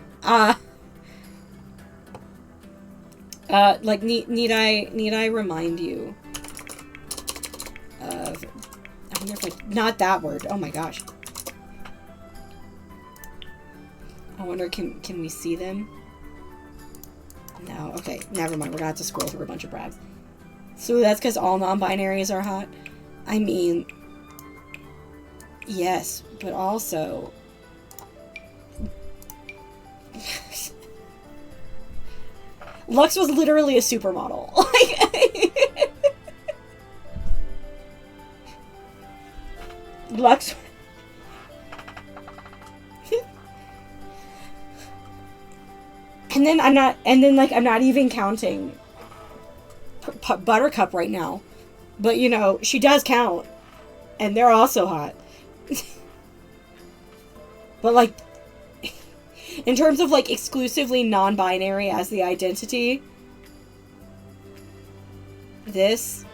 Like need I remind you of, I wonder if, like, not that word. Oh my gosh. I wonder, can we see them? No. Okay, never mind. We're gonna have to scroll through a bunch of Braggs. So that's because all non-binaries are hot? I mean, yes, but also... Lux was literally a supermodel. Like... Lux... And then I'm not even counting Buttercup right now. But, you know, she does count. And they're also hot. But, like, in terms of, like, exclusively non-binary as the identity, this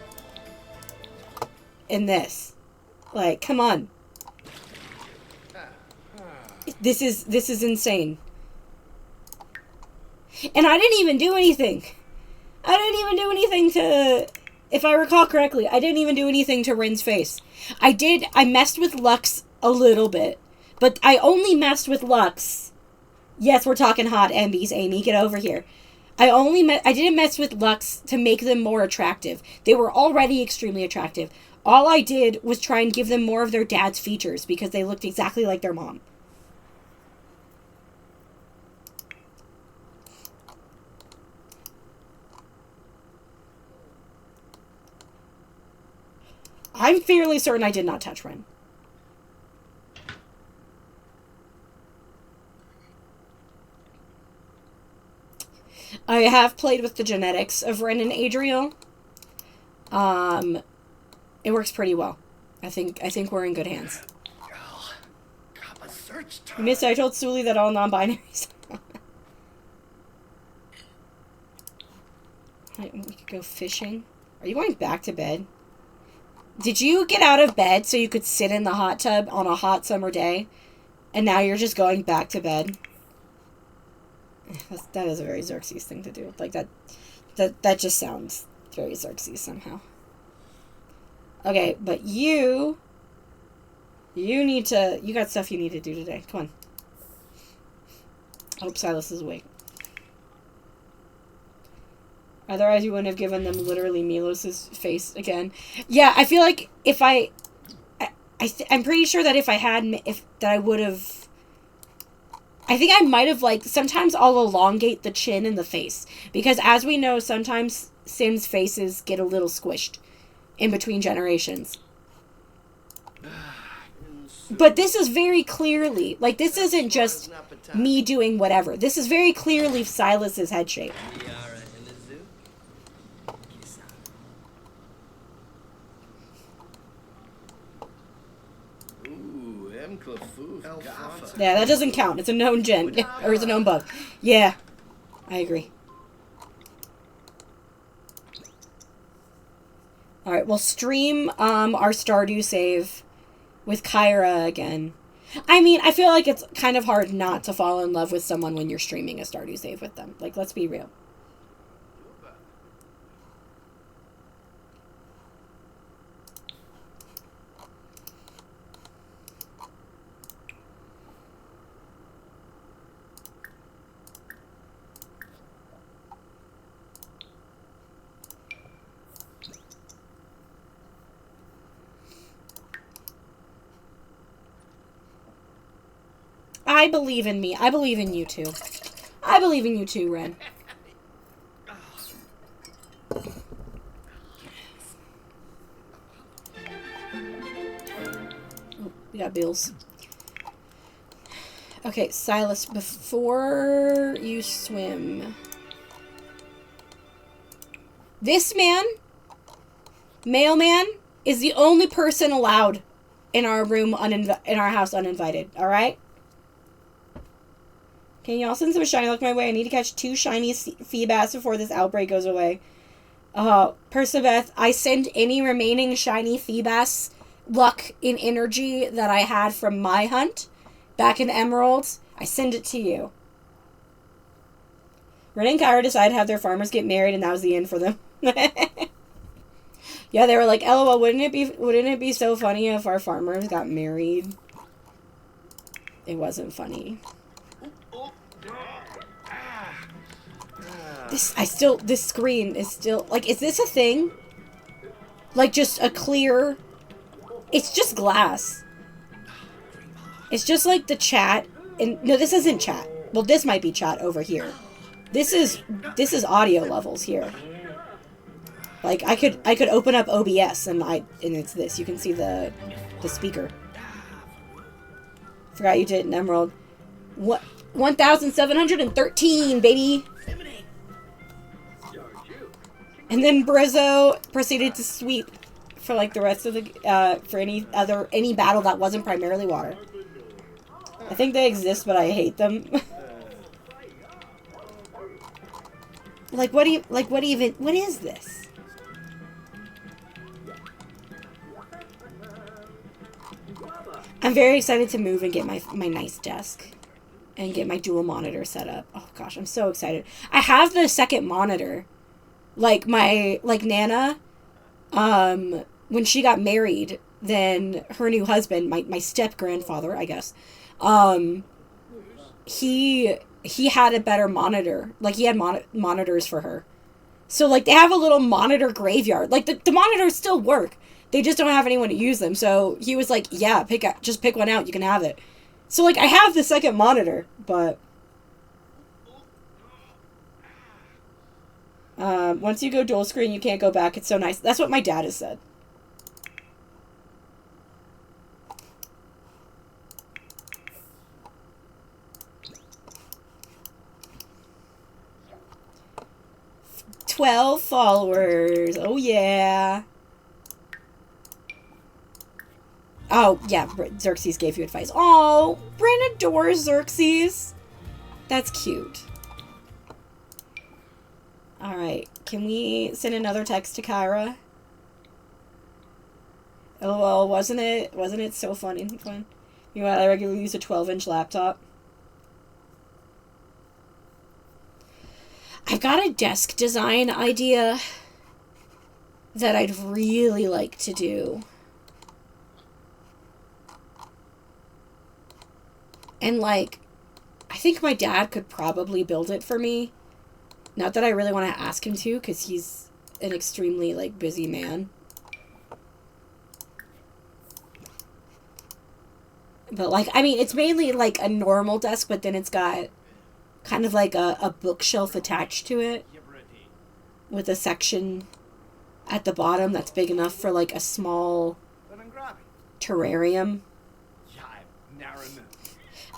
and this. Like, come on. This is insane. And I didn't even do anything. I didn't even do anything to... If I recall correctly, I didn't even do anything to Rin's face. I messed with Lux a little bit. But I only messed with Lux. Yes, we're talking hot MBs, Amy. Get over here. I didn't mess with Lux to make them more attractive. They were already extremely attractive. All I did was try and give them more of their dad's features because they looked exactly like their mom. I'm fairly certain I did not touch Rin. I have played with the genetics of Rin and Adriel. It works pretty well. I think we're in good hands. You missed, I told Sully that all non-binaries. We could go fishing. Are you going back to bed? Did you get out of bed so you could sit in the hot tub on a hot summer day? And now you're just going back to bed? That is a very Xerxes thing to do. Like, that just sounds very Xerxes somehow. Okay, but you got stuff you need to do today. Come on. I hope Silas is awake. Otherwise, you wouldn't have given them literally Milos's face again. Yeah, I feel like if I'm pretty sure that if I would have. I think I might have, like, sometimes I'll elongate the chin and the face because, as we know, sometimes Sims faces get a little squished in between generations. But this is very clearly, like, this isn't just me doing whatever. This is very clearly Silas's head shape. Yeah, that doesn't count. It's a known gen. Or it's a known bug. Yeah. I agree. Alright, we'll stream our Stardew save with Kyra again. I mean, I feel like it's kind of hard not to fall in love with someone when you're streaming a Stardew save with them. Like, let's be real. I believe in me. I believe in you too. I believe in you too, Ren. Oh, we got bills. Okay, Silas, before you swim... This man, mailman, is the only person allowed in our room, in our house uninvited, alright? Can y'all send some shiny luck my way? I need to catch 2 shiny Feebas before this outbreak goes away. Persebeth, I send any remaining shiny Feebas luck in energy that I had from my hunt back in Emeralds. I send it to you. Ren and Kyra decided to have their farmers get married, and that was the end for them. Yeah, they were like, LOL, wouldn't it be so funny if our farmers got married? It wasn't funny. This screen is still, like, is this a thing? Like, just a clear, it's just glass. It's just like the chat, and, no, this isn't chat. Well, this might be chat over here. This is audio levels here. Like, I could open up OBS and it's this. You can see the speaker. Forgot you did it in Emerald. What? 1,713, baby! And then Brizzo proceeded to sweep for, like, the rest of the, for any battle that wasn't primarily water. I think they exist, but I hate them. what is this? I'm very excited to move and get my nice desk. And get my dual monitor set up. Oh gosh, I'm so excited. I have the second monitor. Like Nana, when she got married, then her new husband, my step-grandfather, I guess, he had a better monitor. Like, he had monitors for her. So, like, they have a little monitor graveyard. Like, the monitors still work. They just don't have anyone to use them. So he was like, yeah, just pick one out. You can have it. So, like, I have the second monitor, but... once you go dual screen, you can't go back. It's so nice. That's what my dad has said. $12 followers. Oh, yeah. Oh, yeah, Xerxes gave you advice. Oh, Bryn adores Xerxes. That's cute. Alright, can we send another text to Kyra? LOL, wasn't it so funny? Fun. Meanwhile, I regularly use a 12-inch laptop. I've got a desk design idea that I'd really like to do. And, like, I think my dad could probably build it for me. Not that I really want to ask him to, because he's an extremely, like, busy man. But, like, I mean, it's mainly, like, a normal desk, but then it's got kind of, like, a bookshelf attached to it. With a section at the bottom that's big enough for, like, a small terrarium.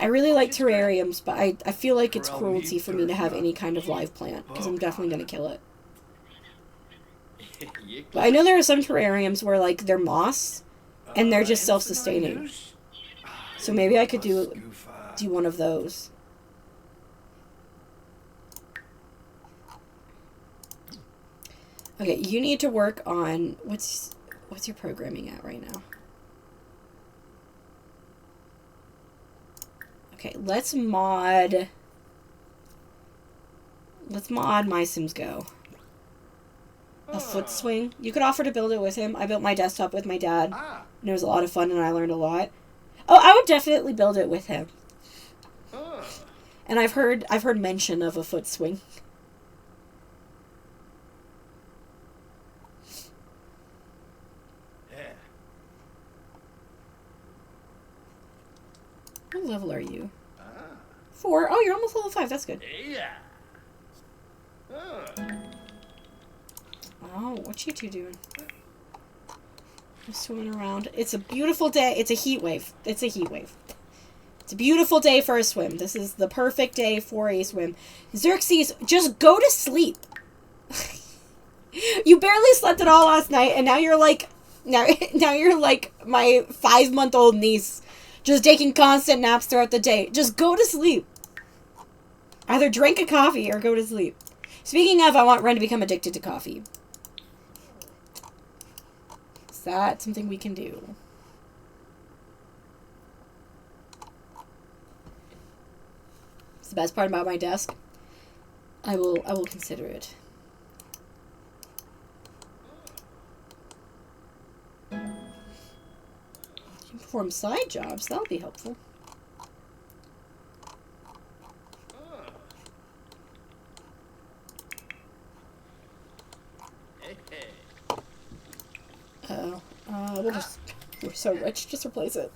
I really like terrariums, but I feel like it's cruelty for me to have any kind of live plant, because I'm definitely going to kill it. But I know there are some terrariums where, like, they're moss, and they're just self-sustaining. So maybe I could do one of those. Okay, you need to work on... What's your programming at right now? Okay, let's mod My Sims Go. A foot swing. You could offer to build it with him. I built my desktop with my dad. And it was a lot of fun and I learned a lot. Oh, I would definitely build it with him. And I've heard mention of a foot swing. What level are you? 4. Oh, you're almost level 5. That's good. Yeah. Oh, what you two doing? Just swimming around. It's a beautiful day. It's a heat wave. It's a heat wave. It's a beautiful day for a swim. This is the perfect day for a swim. Xerxes, just go to sleep. You barely slept at all last night, and now you're like, now you're like my 5-month-old niece, just taking constant naps throughout the day. Just go to sleep. Either drink a coffee or go to sleep. Speaking of, I want Ren to become addicted to coffee. Is that something we can do? It's the best part about my desk. I will consider it. You can perform side jobs. That'll be helpful. Oh, we're so rich. Just replace it.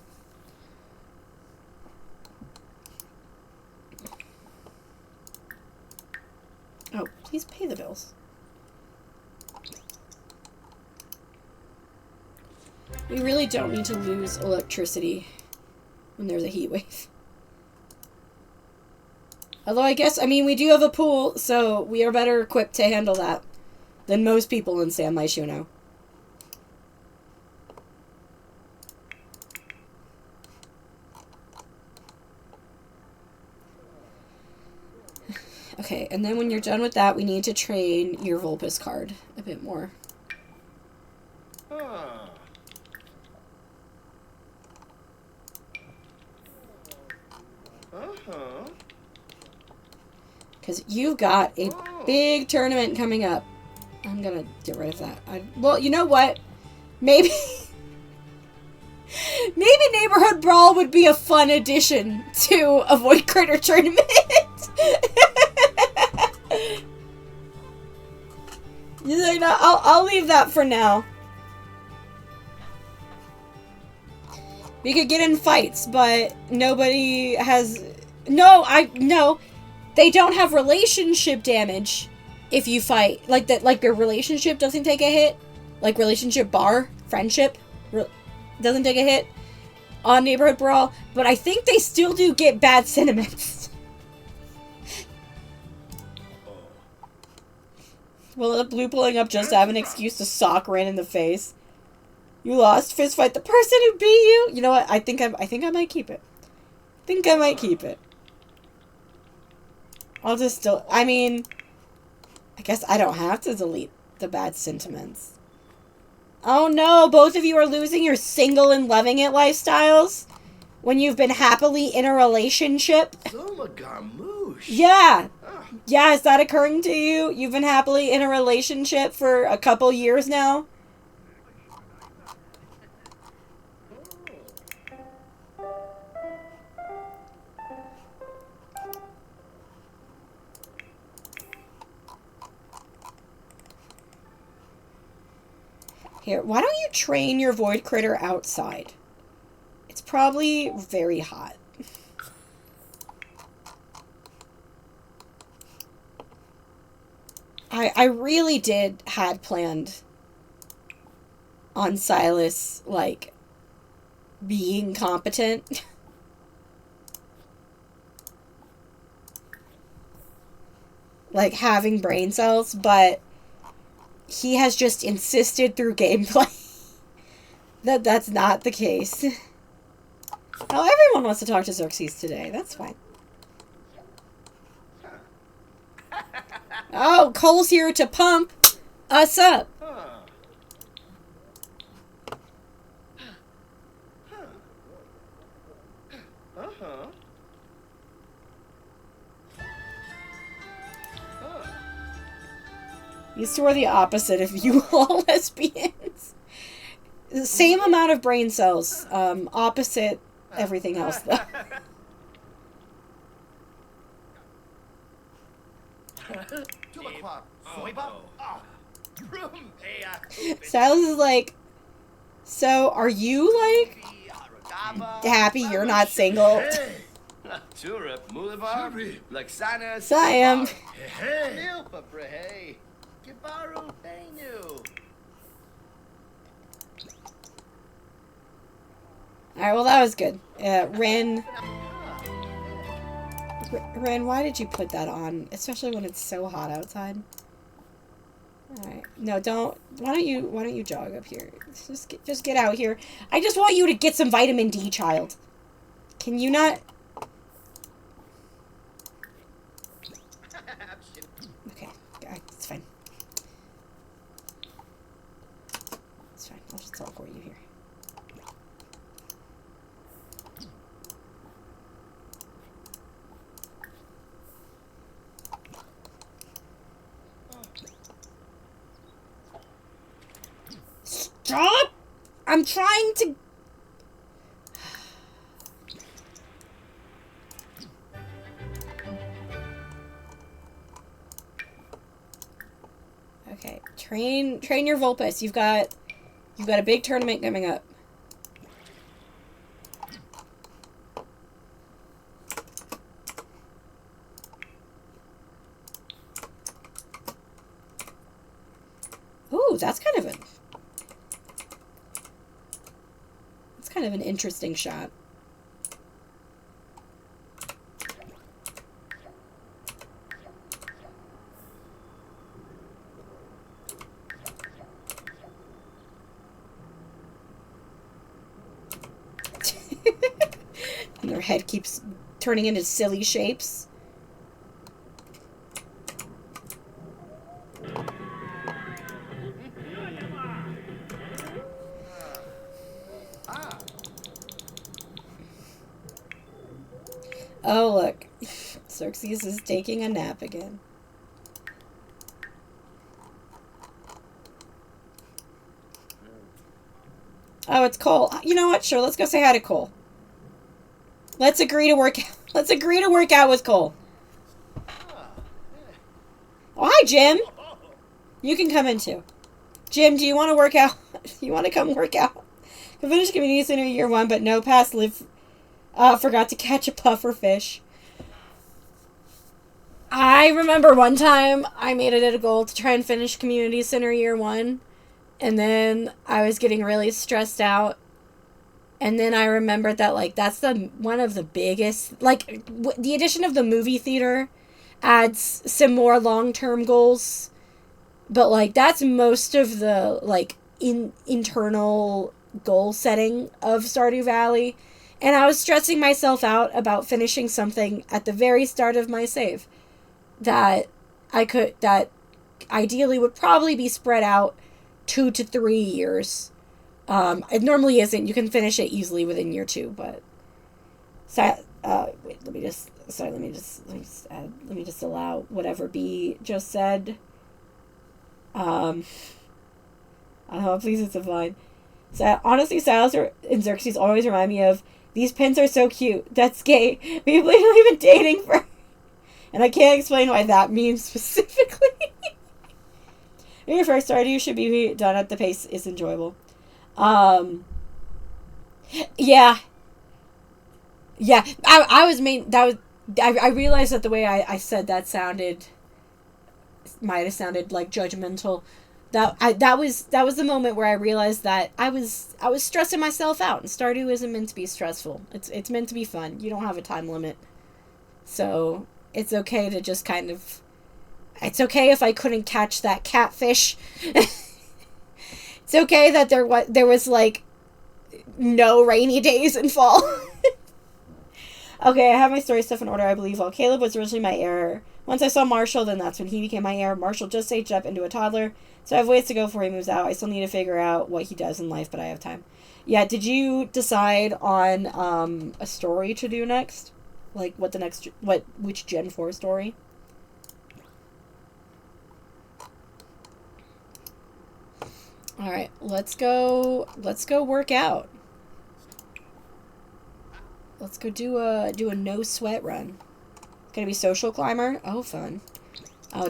Oh, please pay the bills. We really don't need to lose electricity when there's a heat wave. Although I mean, we do have a pool, so we are better equipped to handle that than most people in San Myshuno. Okay, and then when you're done with that, we need to train your Vulpes card a bit more. Because you've got a big tournament coming up. I'm gonna get rid of that. Well, you know what? Maybe... Maybe Neighborhood Brawl would be a fun addition to a Void Critter tournament. You know, I'll leave that for now. We could get in fights, but nobody has... No, they don't have relationship damage if you fight. Like your relationship doesn't take a hit. Like relationship bar, friendship, doesn't take a hit on Neighborhood Brawl. But I think they still do get bad sentiments. Will the blue pulling up just have an excuse to sock Ren in the face? You lost fist fight the person who beat you. You know what? I think I might keep it. I'll just still. I mean, I guess I don't have to delete the bad sentiments. Oh no! Both of you are losing your single and loving it lifestyles when you've been happily in a relationship. Yeah. Yeah, is that occurring to you? You've been happily in a relationship for a couple years now? Here, why don't you train your Void Critter outside? It's probably very hot. I really had planned on Silas, like, being competent. Like, having brain cells, but he has just insisted through gameplay that that's not the case. Oh, everyone wants to talk to Xerxes today. That's fine. Oh, Cole's here to pump us up. These two are the opposite of you all lesbians. Same amount of brain cells. Opposite everything else, though. Silas is like, so are you, like, happy you're not single? Turip, Mulivar, Laxana, Siam. Hey, Milpa, Brehe, Kibaru, Benu. Alright, well that was good. Ren, why did you put that on? Especially when it's so hot outside. Alright. No, don't. Why don't you jog up here? Just get out here. I just want you to get some vitamin D, child. Can you not? Okay. It's fine. It's fine. I'll just teleport you here. Stop! I'm trying to... Okay, train your Vulpes. You've got a big tournament coming up. Ooh, that's kind of an interesting shot. And their head keeps turning into silly shapes. Oh, look. Xerxes is taking a nap again. Oh, it's Cole. You know what? Sure, let's go say hi to Cole. Let's agree to work out with Cole. Oh, hi, Jim. You can come in too. Jim, do you want to work out? You want to come work out? I finished community center year 1, but no pass live. Forgot to catch a puffer fish. I remember one time I made it a goal to try and finish community center year 1, and then I was getting really stressed out. And then I remembered that, like, that's one of the biggest, like, the addition of the movie theater adds some more long-term goals. But, like, that's most of the, like, internal goal setting of Stardew Valley. And I was stressing myself out about finishing something at the very start of my save that ideally would probably be spread out 2 to 3 years. It normally isn't. You can finish it easily within year 2, but wait, let me just allow whatever B just said. I don't know, please, it's a fine. So honestly, Silas and Xerxes always remind me of, these pins are so cute. That's gay. We've literally been dating for... And I can't explain why that means specifically. When your first Stardew should be done at the pace is enjoyable. Yeah. Yeah. I realized that the way I said that might have sounded like judgmental. That was the moment where I realized that I was stressing myself out, and Stardew isn't meant to be stressful. It's meant to be fun. You don't have a time limit. So it's okay to just kind of... It's okay if I couldn't catch that catfish. It's okay that there was like no rainy days in fall. Okay, I have my story stuff in order, I believe. While Caleb was originally my heir, once I saw Marshall, then that's when he became my heir. Marshall just aged up into a toddler, so I have ways to go before he moves out. I still need to figure out what he does in life, but I have time. Yeah, did you decide on a story to do next? Like which Gen 4 story? All right, let's go work out. Let's go do a no sweat run. It's gonna be social climber. Oh, fun. Oh,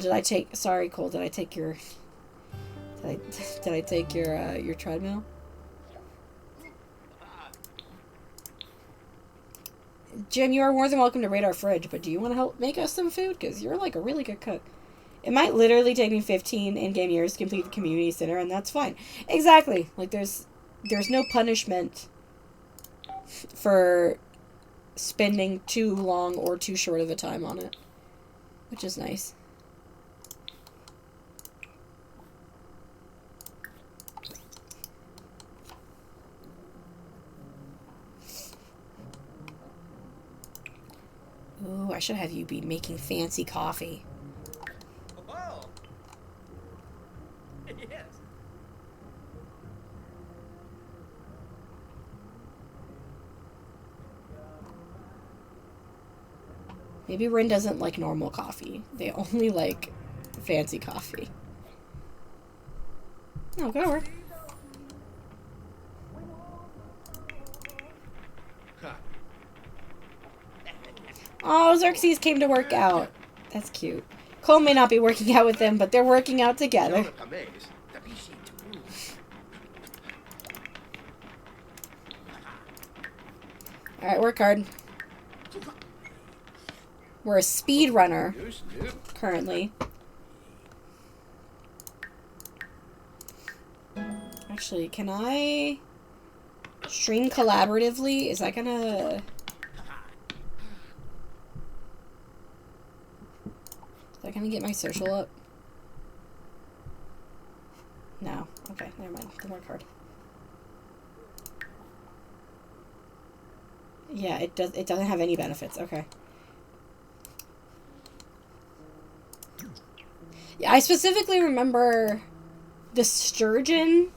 sorry, Cole, did I take your treadmill? Jim, you are more than welcome to raid our fridge, but do you want to help make us some food? Because you're like a really good cook. It might literally take me 15 in-game years to complete the community center, and that's fine. Exactly. Like, there's no punishment for spending too long or too short of a time on it, which is nice. Ooh, I should have you be making fancy coffee. Oh. Yes. Maybe Rin doesn't like normal coffee. They only like fancy coffee. No, go to work. Oh, Xerxes came to work out. That's cute. Cole may not be working out with them, but they're working out together. Alright, work hard. We're a speed runner currently. Actually, can I stream collaboratively? Is that gonna... Is that gonna get my social up? No. Okay, never mind. Then work hard. Yeah, it doesn't have any benefits. Okay. Yeah, I specifically remember the sturgeon.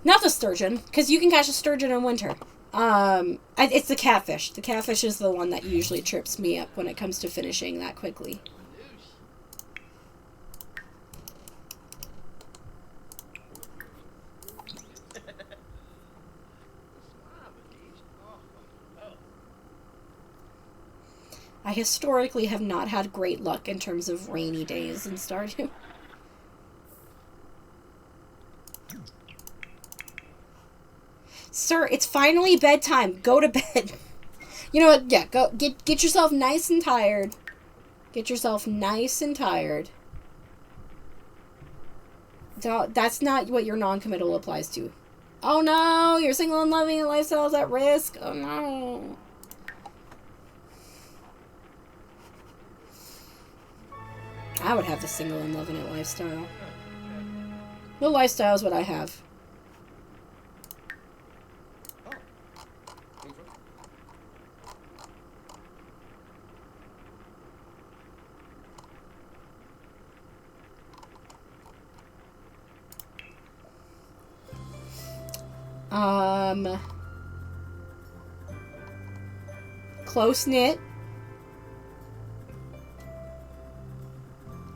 Not the sturgeon, because you can catch a sturgeon in winter. It's the catfish. The catfish is the one that usually trips me up when it comes to finishing that quickly. I historically have not had great luck in terms of rainy days in Stardew. Sir, it's finally bedtime. Go to bed. You know what? Yeah, go get yourself nice and tired. Get yourself nice and tired. That's not what your non-committal applies to. Oh no, you're single and loving and lifestyle's at risk. Oh no. I would have the single and loving it lifestyle. What lifestyle is what I have? Close-knit.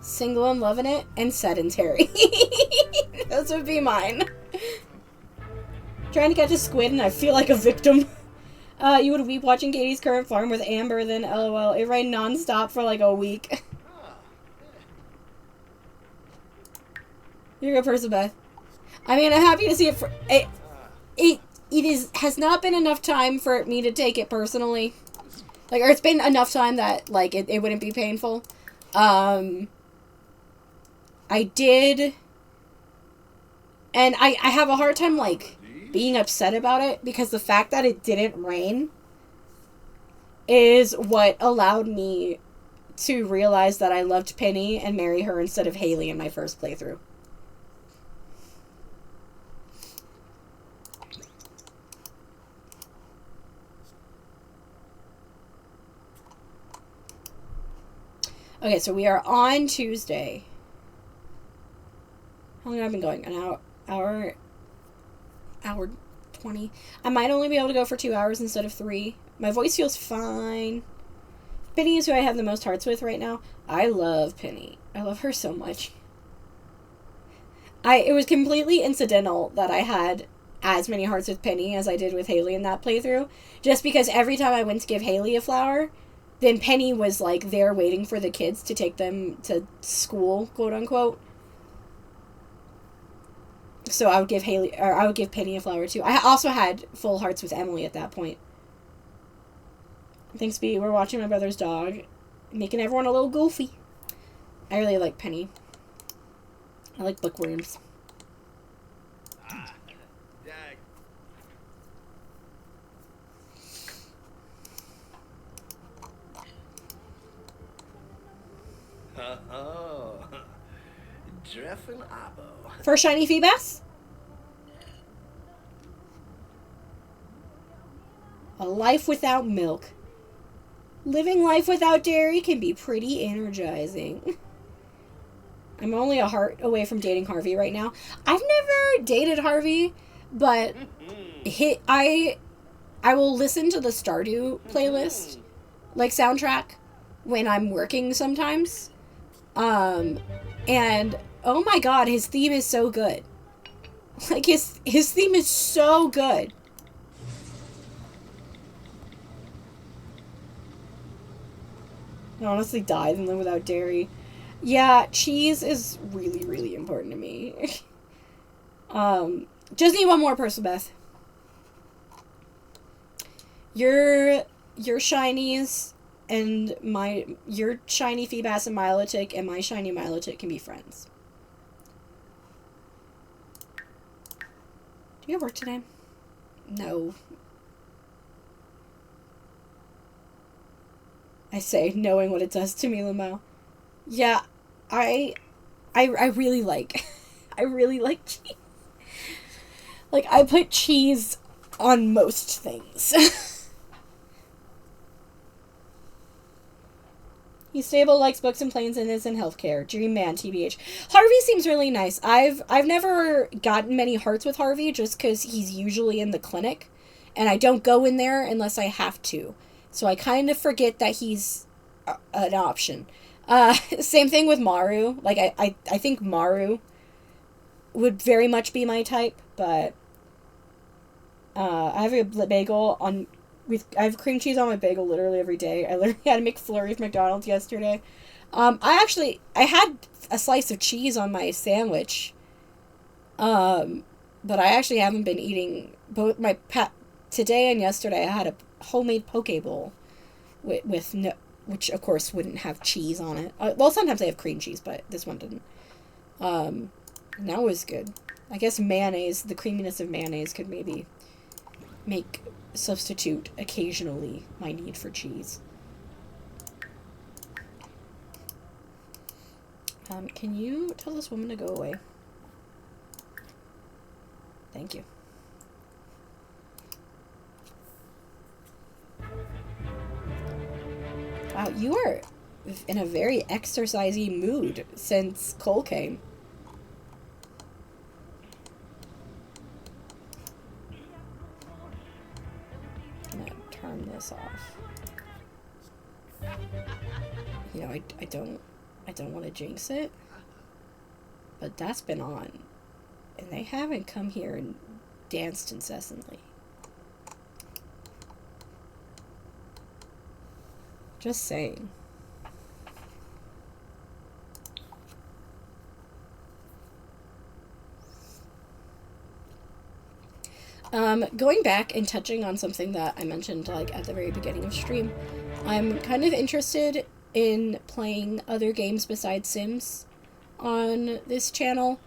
Single and loving it, and sedentary. Those would be mine. Trying to catch a squid and I feel like a victim. You would weep watching Katie's current farm with Amber, then LOL. It rained non-stop for like a week. You're a good person, Beth. I mean, I'm happy to see it. Has not been enough time for me to take it personally. Like, or it's been enough time that, like, it wouldn't be painful. I did, and I have a hard time, like, being upset about it, because the fact that it didn't rain is what allowed me to realize that I loved Penny and marry her instead of Haley in my first playthrough. Okay, so we are on Tuesday. How long have I been going? An hour 20. I might only be able to go for 2 hours instead of 3. My voice feels fine. Penny is who I have the most hearts with right now. I love Penny. I love her so much. It was completely incidental that I had as many hearts with Penny as I did with Haley in that playthrough. Just because every time I went to give Haley a flower, then Penny was, like, there waiting for the kids to take them to school, quote unquote. So I would give Penny a flower too. I also had full hearts with Emily at that point. Thanks, B. We're watching my brother's dog, making everyone a little goofy. I really like Penny. I like bookworms. Dag. Oh, Dreffen Abo. For shiny Feebas? A life without milk. Living life without dairy can be pretty energizing. I'm only a heart away from dating Harvey right now. I've never dated Harvey, but I will listen to the Stardew playlist, like soundtrack, when I'm working sometimes. And oh my god, his theme is so good. Like his theme is so good. I honestly died and live without dairy. Yeah, cheese is really, really important to me. Just need one more person, Beth. Your shinies and your shiny Feebas and Milotic and my shiny Milotic can be friends. Do you have work today? No. I say, knowing what it does to me, Lamau. Yeah, I really like, I really like cheese. Like, I put cheese on most things. He's stable, likes books and planes, and is in healthcare. Dream man, TBH. Harvey seems really nice. I've never gotten many hearts with Harvey just because he's usually in the clinic, and I don't go in there unless I have to. So I kind of forget that he's an option. Same thing with Maru. Like, I think Maru would very much be my type, but I have a bagel on... I have cream cheese on my bagel literally every day. I literally had to make McFlurry with McDonald's yesterday. I had a slice of cheese on my sandwich. But I actually haven't been eating both today and yesterday. I had a homemade poke bowl with no, which of course wouldn't have cheese on it. Well, sometimes they have cream cheese, but this one didn't. And that was good. I guess mayonnaise, the creaminess of mayonnaise could maybe substitute occasionally my need for cheese. Can you tell this woman to go away? Thank you. Wow, you are in a very exercisey mood since Cole came. I'm gonna turn this off. You know, I don't want to jinx it, but that's been on, and they haven't come here and danced incessantly. Just saying. Going back and touching on something that I mentioned like at the very beginning of stream, I'm kind of interested in playing other games besides Sims on this channel.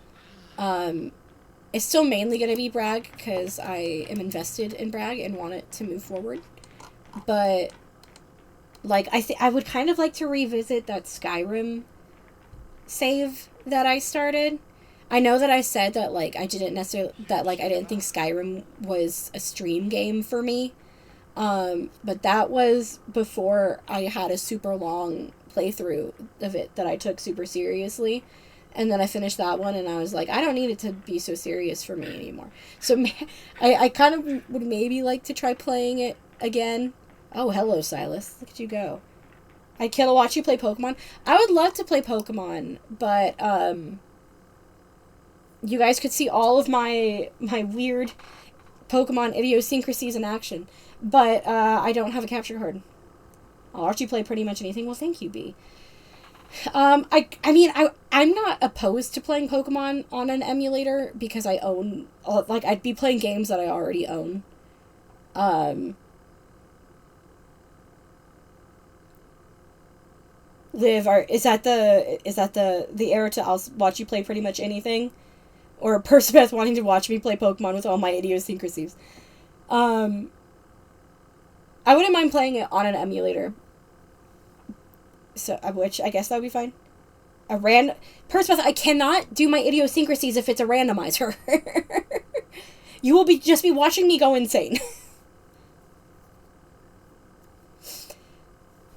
It's still mainly going to be Bragg because I am invested in Bragg and want it to move forward. But like I would kind of like to revisit that Skyrim save that I started. I know that I said that like I didn't think Skyrim was a stream game for me. But that was before I had a super long playthrough of it that I took super seriously. And then I finished that one and I was like, I don't need it to be so serious for me anymore. So I kind of would maybe like to try playing it again. Oh, hello, Silas. Look at you go. I can't watch you play Pokemon. I would love to play Pokemon, but you guys could see all of my weird Pokemon idiosyncrasies in action. But I don't have a capture card. I'll watch you play pretty much anything. Well, thank you, B. I'm not opposed to playing Pokemon on an emulator because I own, like, I'd be playing games that I already own. Liv, is that the era to I'll watch you play pretty much anything? Or Percebeth wanting to watch me play Pokemon with all my idiosyncrasies. I wouldn't mind playing it on an emulator. So, which I guess that would be fine. Percebeth, I cannot do my idiosyncrasies if it's a randomizer. You will just be watching me go insane.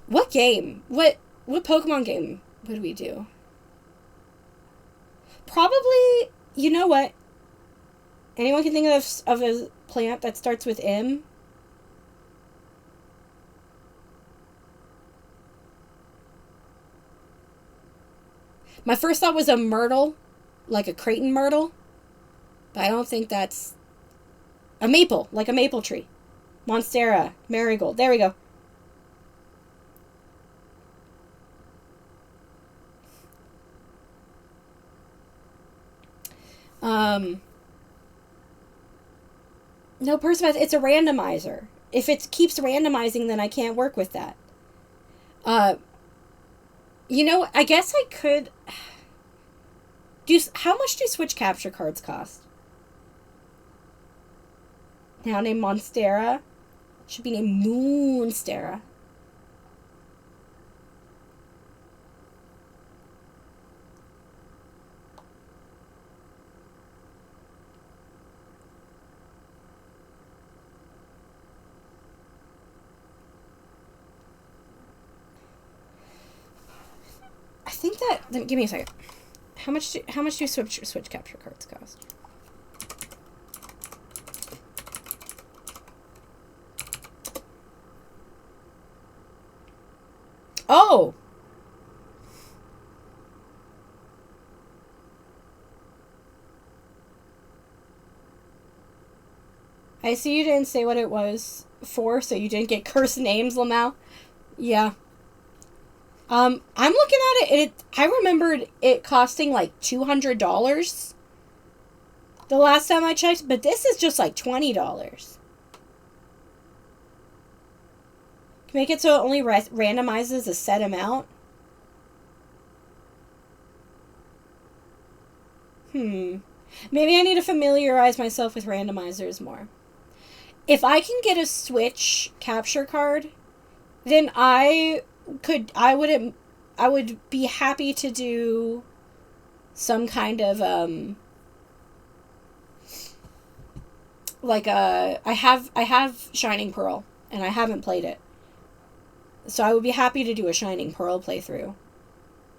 What game? What Pokemon game would we do? Probably, you know what? Anyone can think of a plant that starts with M? My first thought was a myrtle, like a Creighton myrtle. But I don't think that's... A maple, like a maple tree. Monstera, marigold. There we go. No, Percebeth, it's a randomizer. If it keeps randomizing, then I can't work with that. You know, I guess I could... How much do Switch capture cards cost? Now named Monstera. Should be named Moonstera. I think that... Give me a second. How much do Switch capture cards cost? Oh! I see you didn't say what it was for, so you didn't get cursed names, Lamau. Yeah. I'm looking at it, I remembered it costing like $200 the last time I checked, but this is just like $20. Can make it so it only randomizes a set amount. Maybe I need to familiarize myself with randomizers more. If I can get a Switch capture card, then I would be happy to do some kind of I have Shining Pearl and I haven't played it. So I would be happy to do a Shining Pearl playthrough.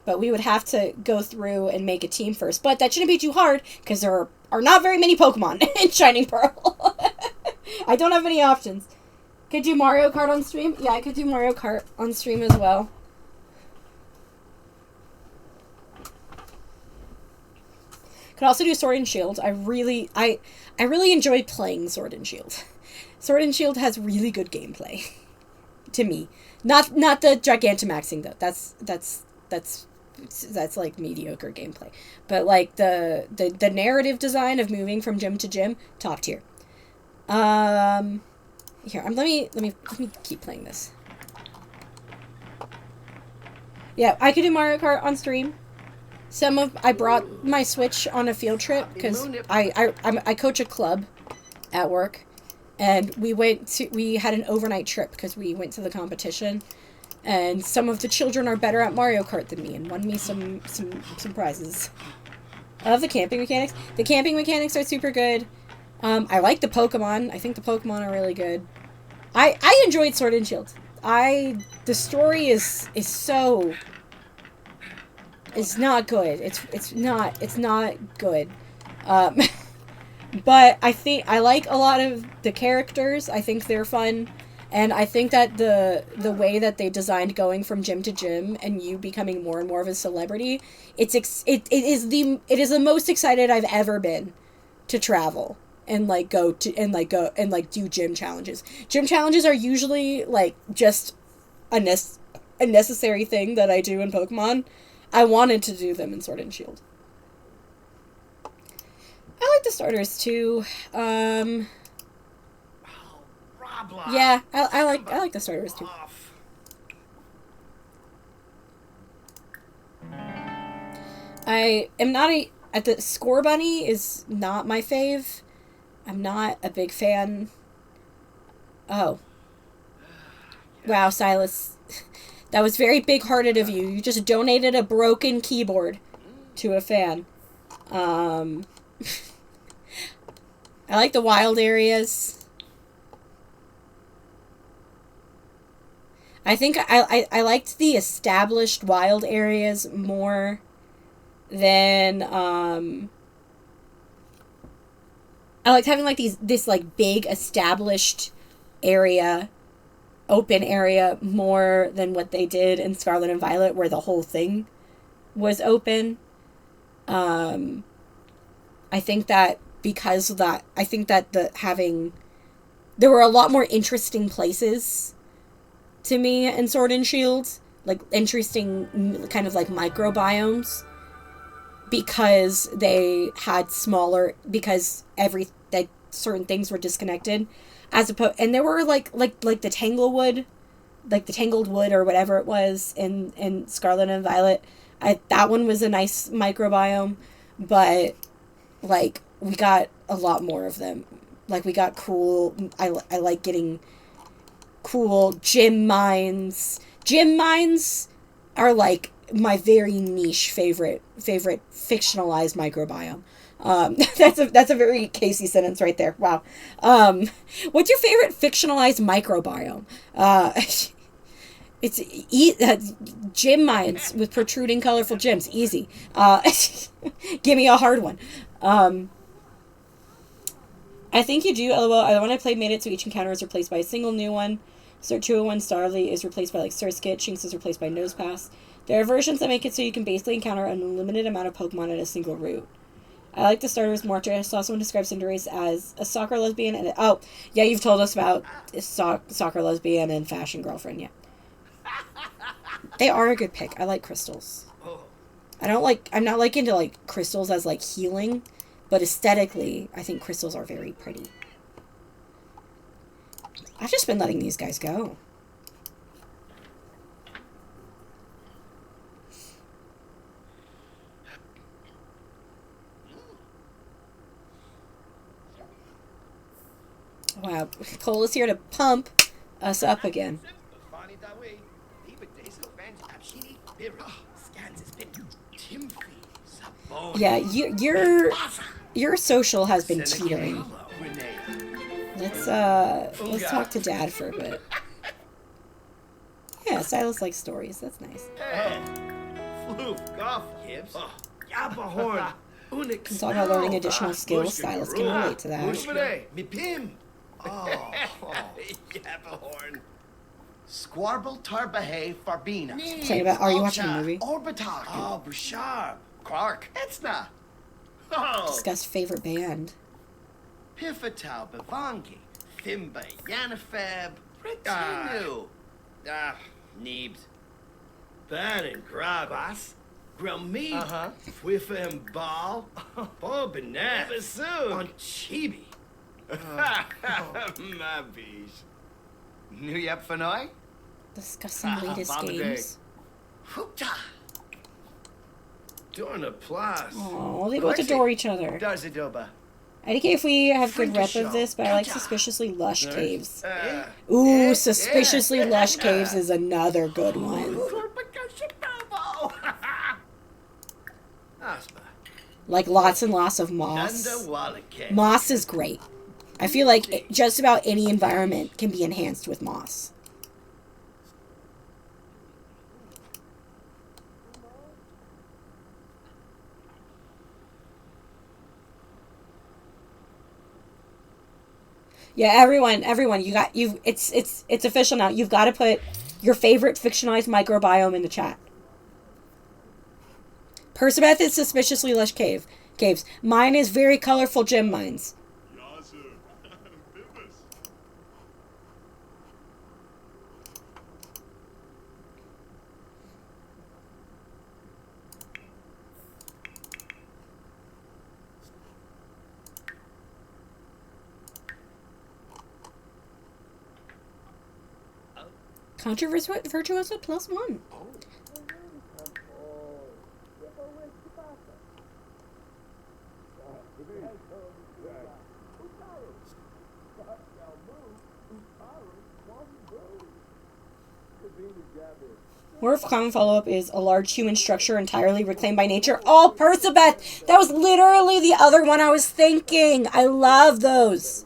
But we would have to go through and make a team first. But that shouldn't be too hard because there are not very many Pokemon in Shining Pearl. I don't have any options. Could do Mario Kart on stream? Yeah, I could do Mario Kart on stream as well. Could also do Sword and Shield. I really enjoyed playing Sword and Shield. Sword and Shield has really good gameplay. To me. Not the Gigantamaxing though. That's like mediocre gameplay. But like the narrative design of moving from gym to gym, top tier. Here, let me keep playing this. Yeah, I could do Mario Kart on stream. I brought my Switch on a field trip because I coach a club at work, and we had an overnight trip because we went to the competition, and some of the children are better at Mario Kart than me and won me some prizes. I love the camping mechanics. The camping mechanics are super good. I like the Pokemon. I think the Pokemon are really good. I enjoyed Sword and Shield. The story is so... It's not good. It's not good. But I like a lot of the characters. I think they're fun. And I think that the way that they designed going from gym to gym and you becoming more and more of a celebrity, it is the most excited I've ever been to travel and go do gym challenges. Gym challenges are usually like just a necessary thing that I do in Pokemon. I wanted to do them in Sword and Shield. I like the starters too. Yeah, I like the starters too. I am not a... At the Score Bunny is not my fave. I'm not a big fan. Oh. Wow, Silas. That was very big-hearted of you. You just donated a broken keyboard to a fan. I like the wild areas. I think I liked the established wild areas more than I liked having like this like big established area, open area, more than what they did in Scarlet and Violet, where the whole thing was open. I think that because of that, I think that there were a lot more interesting places to me in Sword and Shield, like interesting kind of like microbiomes, because they had smaller, because certain things were disconnected, as opposed, and there were like the Tanglewood, like the Tangled Wood or whatever it was in Scarlet and Violet. That one was a nice microbiome, but like we got a lot more of them. Like we got cool. I like getting cool gym mines. Gym mines are like my very niche favorite fictionalized microbiome. That's a very Casey sentence right there. Wow. What's your favorite fictionalized microbiome? It's gym mines with protruding colorful gyms. Easy. Give me a hard one. I think you do. LOL. When I played made it so each encounter is replaced by a single new one. Sir 201 Starly is replaced by like Surskit. Shinx is replaced by Nosepass. There are versions that make it so you can basically encounter an unlimited amount of Pokemon in a single route. I like the starters more. I saw someone describe Cinderace as a soccer lesbian. And oh, yeah, you've told us about soccer lesbian and fashion girlfriend, yeah. They are a good pick. I like crystals. I'm not like into like crystals as like healing, but aesthetically, I think crystals are very pretty. I've just been letting these guys go. Wow, Cole is here to pump us up again. Yeah, your social has been teetering. Let's talk to Dad for a bit. Yeah, Silas likes stories. That's nice. Can talk about learning additional skills. Silas can relate to that. Squarble Tarbahay Farbina. Saying about, are you watching a movie? Orbital. Oh, Bouchard. Quark. Etzna. Oh. Discuss favorite band. Pifatau Bavangi. Thimba Yanifeb. Retinu. Neebs. Ban and Grabas. Grelmead. Fwifa and Ball. Bob and Nat. On Chibi. My bees. New yep for noi? Discussing latest games. Hoopta. Dorna Plus. Oh, they both adore each other. Darzadoba. I think if we have good rep of this, but I like Suspiciously Lush Caves. Ooh, Suspiciously Lush Caves is another good one. Like lots and lots of moss. Moss is great. I feel like just about any environment can be enhanced with moss. Yeah, everyone, it's official now. You've got to put your favorite fictionalized microbiome in the chat. Persebeth is Suspiciously Lush caves. Mine is very colorful gem mines. Controvirtuoso +1. More of common follow-up is a large human structure entirely reclaimed by nature. Oh, Persebeth! That was literally the other one I was thinking. I love those.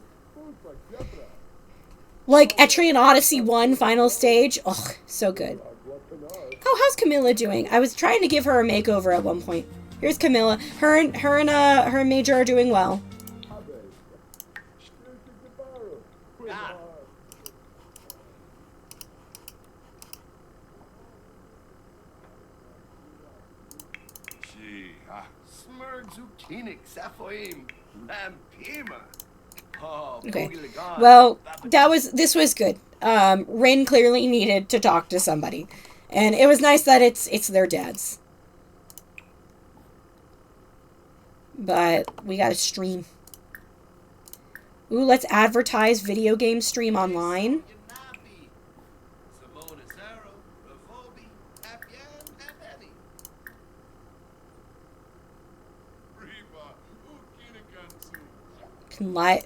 Like Etrian Odyssey 1 final stage. Oh, so good. Oh, how's Camilla doing? I was trying to give her a makeover at one point. Here's Camilla. Her and Major are doing well. Smurg zucchini, safoim, lampima. Okay. Well, this was good. Rin clearly needed to talk to somebody. And it was nice that it's their dads. But we gotta stream. Ooh, let's advertise video game stream online.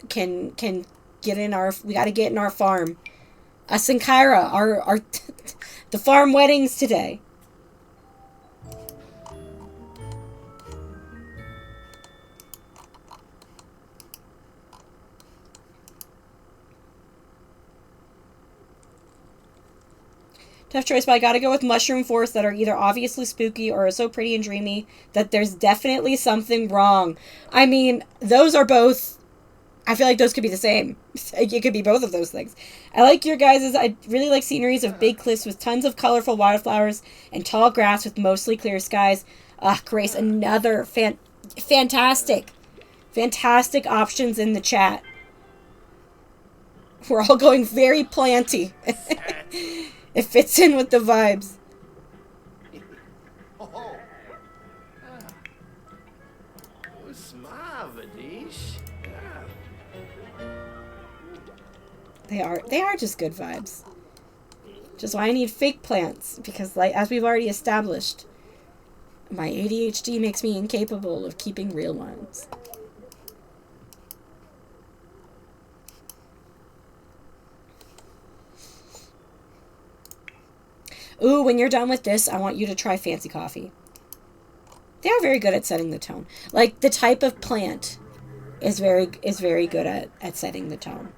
Can get in our, we gotta get in our farm. Us and Kyra, our the farm weddings today. Tough choice, but I gotta go with mushroom forests that are either obviously spooky or are so pretty and dreamy that there's definitely something wrong. I mean, those are both, I feel like those could be the same. It could be both of those things. I like your guys', I really like sceneries of big cliffs with tons of colorful wildflowers and tall grass with mostly clear skies. Grace, another fantastic options in the chat. We're all going very planty. It fits in with the vibes. They are just good vibes. Just why I need fake plants, because like as we've already established, my ADHD makes me incapable of keeping real ones. Ooh, when you're done with this, I want you to try fancy coffee. They are very good at setting the tone. Like the type of plant is very good at setting the tone.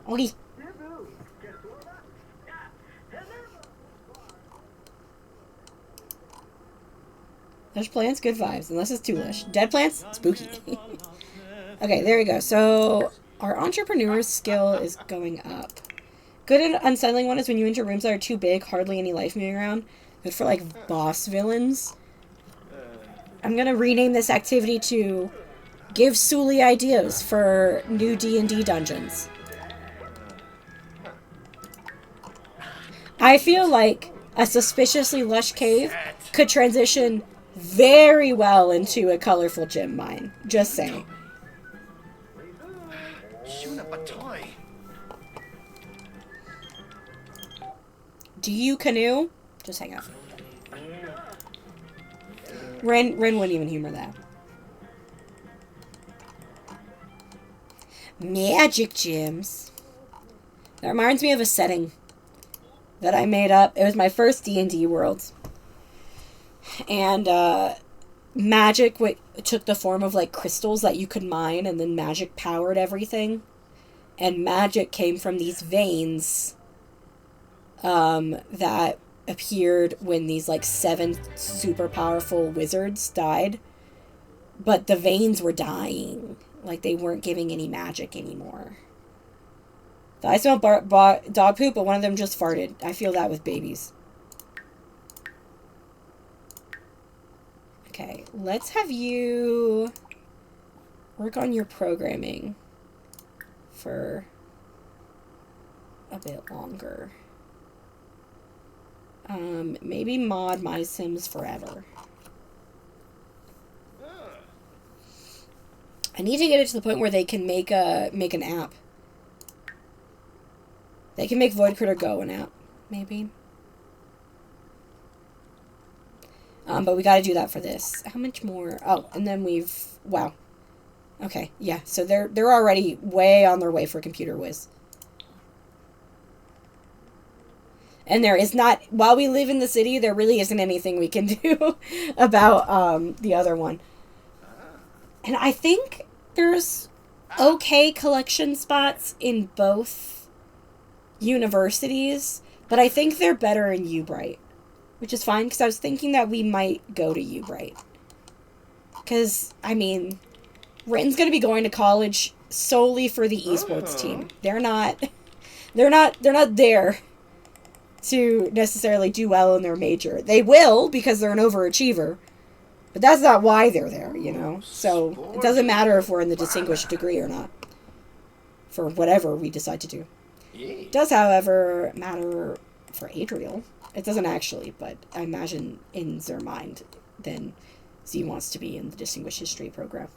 Oi. Lush plants, good vibes, unless it's too lush. Dead plants, spooky. Okay, there we go. So our entrepreneur's skill is going up. Good and unsettling one is when you enter rooms that are too big, hardly any life moving around. Good for like boss villains. I'm gonna rename this activity to give Suli ideas for new D&D dungeons. I feel like a suspiciously lush cave could transition very well into a colorful gym mine. Just saying. Do you canoe? Just hang out. Ren wouldn't even humor that. Magic gyms. That reminds me of a setting that I made up. It was my first D&D world. And magic took the form of like crystals that you could mine, and then magic powered everything. And magic came from these veins that appeared when these like 7 super powerful wizards died. But the veins were dying. Like they weren't giving any magic anymore. I smelled dog poop, but one of them just farted. I feel that with babies. Okay, let's have you work on your programming for a bit longer. Maybe mod My Sims Forever. I need to get it to the point where they can make an app They can make Void Critter go now, maybe. But we gotta do that for this. How much more? Oh, and then we've... Wow. Okay, yeah. So they're already way on their way for Computer Whiz. And there is not... While we live in the city, there really isn't anything we can do about the other one. And I think there's okay collection spots in both universities, but I think they're better in Ubright. Which is fine, because I was thinking that we might go to Ubright. Because, I mean, Rin's going to be going to college solely for the esports team. They're not there to necessarily do well in their major. They will, because they're an overachiever. But that's not why they're there, you know? So, it doesn't matter if we're in the distinguished degree or not. For whatever we decide to do. It does, however, matter for Adriel. It doesn't actually, but I imagine in their mind, then Z wants to be in the Distinguished History program.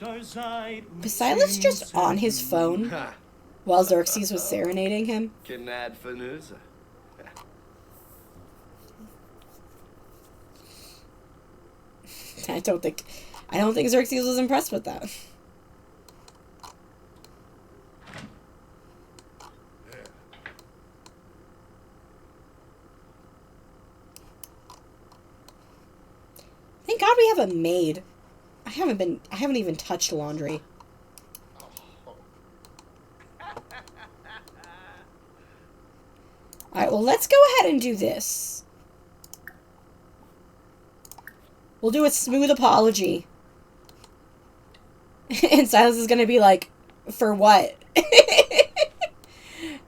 Was Silas just on his phone while Xerxes was serenading him? I don't think Xerxes was impressed with that. Thank God we have a maid. I haven't even touched laundry. Alright, well, let's go ahead and do this. We'll do a smooth apology. And Silas is gonna be like, for what?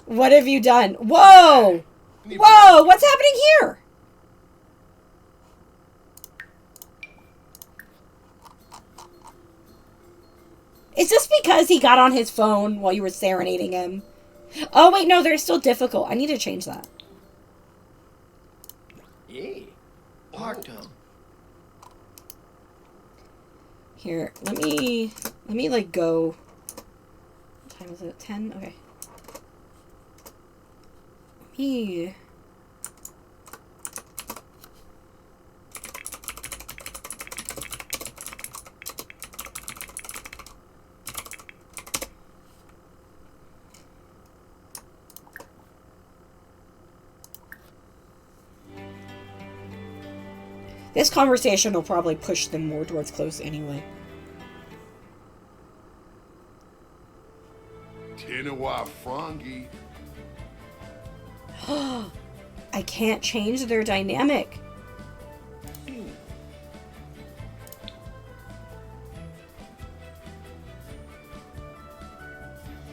What have you done? Whoa! Whoa! What's happening here? Is this because he got on his phone while you were serenading him? Oh, wait, no, they're still difficult. I need to change that. Yeah. Arto. Here, let me, like, go... What time is it? 10? Okay. Let me... This conversation will probably push them more towards close anyway. Tenawa Frangi. I can't change their dynamic. I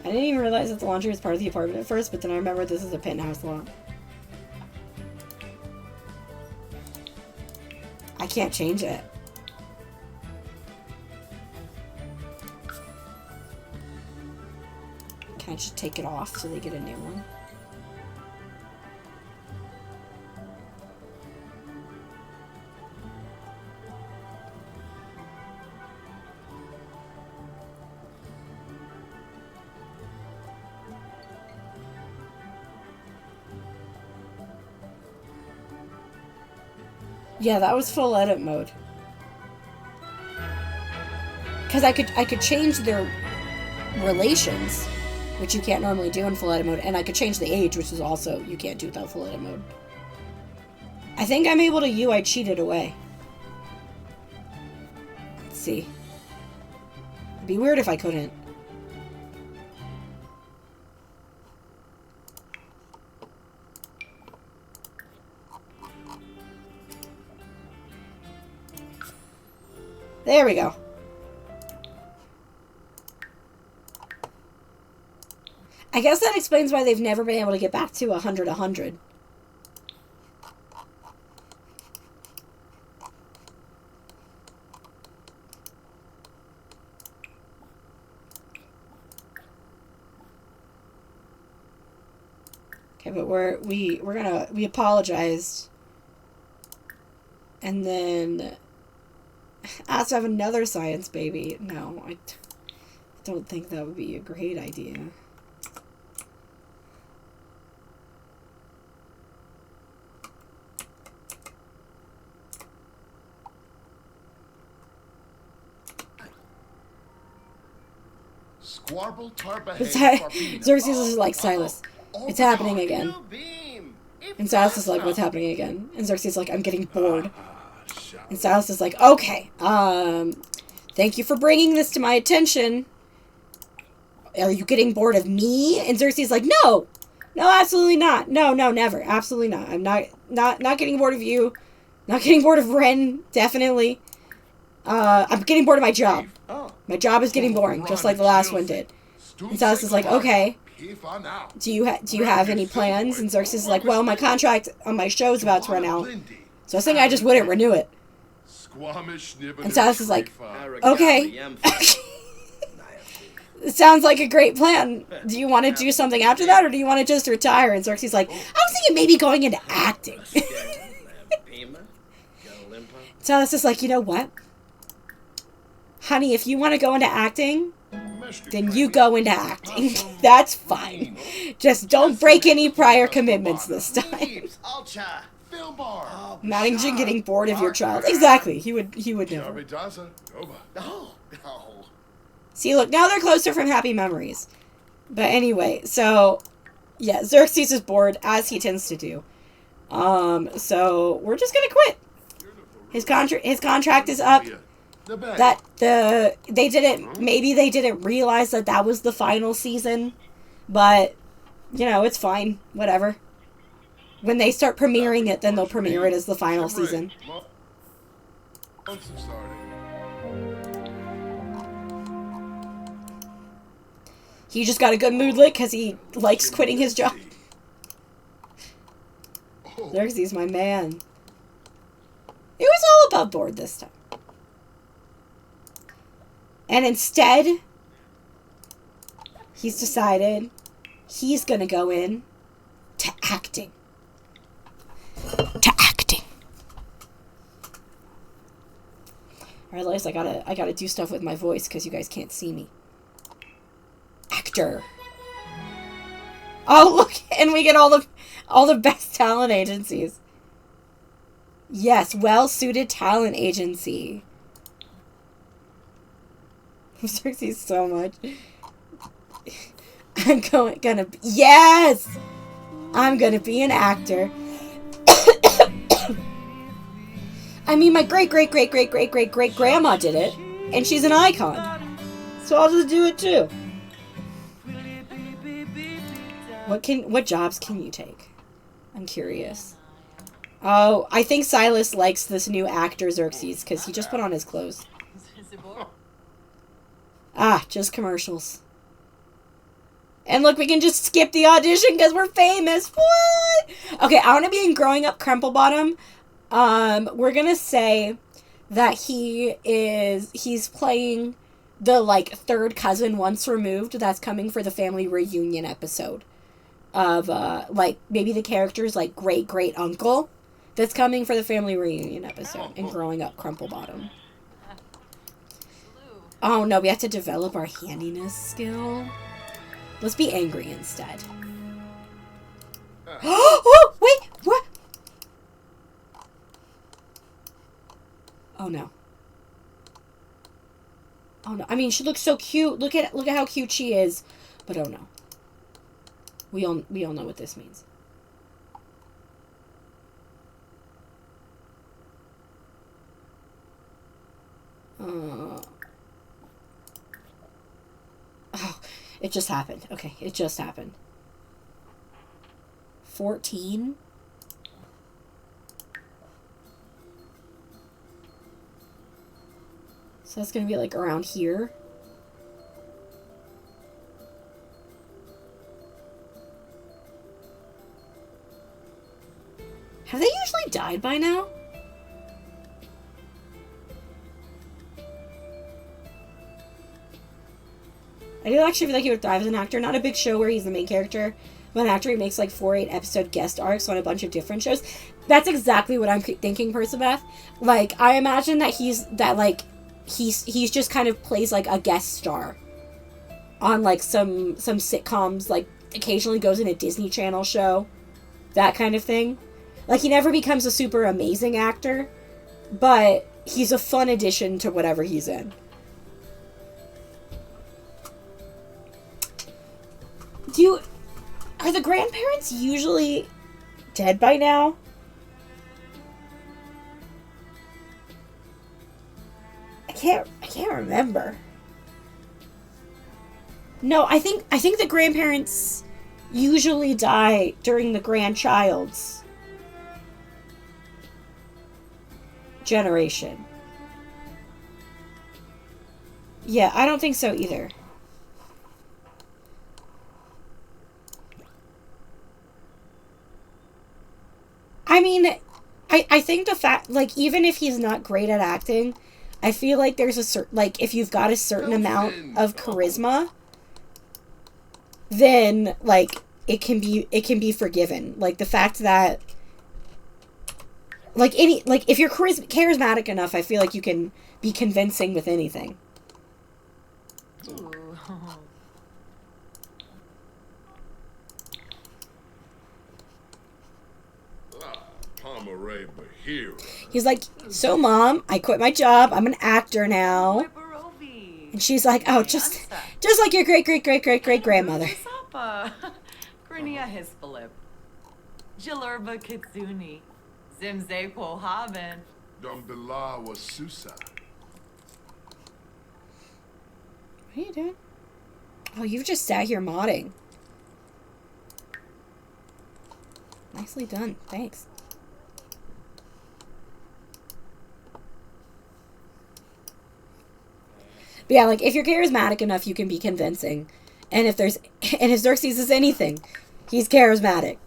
didn't even realize that the laundry was part of the apartment at first, but then I remembered this is a penthouse lot. I can't change it. Can I just take it off so they get a new one? Yeah, that was full edit mode. Because I could change their relations, which you can't normally do in full edit mode, and I could change the age, which is also you can't do without full edit mode. I think I'm able to UI cheat it away. Let's see. It'd be weird if I couldn't. There we go. I guess that explains why they've never been able to get back to 100-100. Okay, but we apologized. And then asked to have another science baby. No, I don't think that would be a great idea. Squarble Tarbahane. Xerxes is like, Silas, it's happening again. New beam. And Silas is like, what's happening again? And Xerxes is like, I'm getting bored. And Silas is like, okay, thank you for bringing this to my attention. Are you getting bored of me? And Xerxes is like, no, absolutely not. No, never. Absolutely not. I'm not getting bored of you. Not getting bored of Ren, definitely. I'm getting bored of my job. My job is getting boring, just like the last one did. And Silas is like, okay. Do you have any plans? And Xerxes is like, well, my contract on my show is about to run out. So I was thinking I just wouldn't renew it. And Silas is like, okay. It sounds like a great plan. Do you want to do something after that, or do you want to just retire? And Xerxes is like, I was thinking maybe going into acting. Silas is like, you know what? Honey, if you want to go into acting, then you go into acting. That's fine. Just don't break any prior commitments this time. Managing getting bored of your child. Exactly. He would never. See, look, now they're closer from happy memories. But anyway, so yeah, Xerxes is bored, as he tends to do. So we're just gonna quit. His contract is up. They didn't realize that was the final season, but you know, it's fine, whatever. When they start premiering it, then they'll premiere it as the final season. He just got a good mood lit because he likes quitting his job. Xerxes, my man. It was all above board this time. And instead, he's decided he's going to go in to acting. I realize I gotta do stuff with my voice because you guys can't see me. Actor. Oh, look, and we get all the best talent agencies. Yes, well-suited talent agency. Xerxes so much. I'm gonna be, yes! I'm gonna be an actor. I mean, my great-great-great-great-great-great-great-grandma did it, and she's an icon. So I'll just do it too. What jobs can you take? I'm curious. Oh, I think Silas likes this new actor Xerxes because he just put on his clothes. Ah, just commercials. And look, we can just skip the audition because we're famous. What? Okay, I want to be in Growing Up Crumplebottom. We're gonna say that he's playing the like third cousin once removed that's coming for the family reunion episode of like maybe the character's like great uncle that's coming for the family reunion episode in Growing Up Crumplebottom. Oh no, we have to develop our handiness skill. Let's be angry instead. Oh, wait, what? Oh no. Oh no. I mean, she looks so cute. Look at how cute she is. But oh no. We all know what this means. Oh, it just happened. Okay, it just happened. 14? So that's gonna be like around here. Have they usually died by now? I do actually feel like he would thrive as an actor. Not a big show where he's the main character, but an actor who makes like 4 8-episode guest arcs on a bunch of different shows. That's exactly what I'm thinking, Percebeth. Like, I imagine that he's just kind of plays like a guest star on like some sitcoms, like occasionally goes in a Disney Channel show, that kind of thing. Like he never becomes a super amazing actor, but he's a fun addition to whatever he's in. Are the grandparents usually dead by now? I can't remember. No, I think the grandparents usually die during the grandchild's generation. Yeah, I don't think so either. I mean, I think the fact, like, even if he's not great at acting, I feel like there's a certain, like, if you've got a certain amount of charisma, then, like, it can be forgiven. Like, the fact that, like, if you're charismatic enough, I feel like you can be convincing with anything. Ooh. Pomeray Bahira. He's like, so Mom, I quit my job. I'm an actor now. Whipperovi. And she's like, oh, just like your great-great-great-great-great-grandmother. Sapa. Grinia Hispalip. Jalurba Kitsuni. Zimzepo Haben. Dumbila was Susa. What are you doing? Oh, you've just sat here modding. Nicely done. Thanks. But yeah, like, if you're charismatic enough, you can be convincing. And if Xerxes is anything, he's charismatic.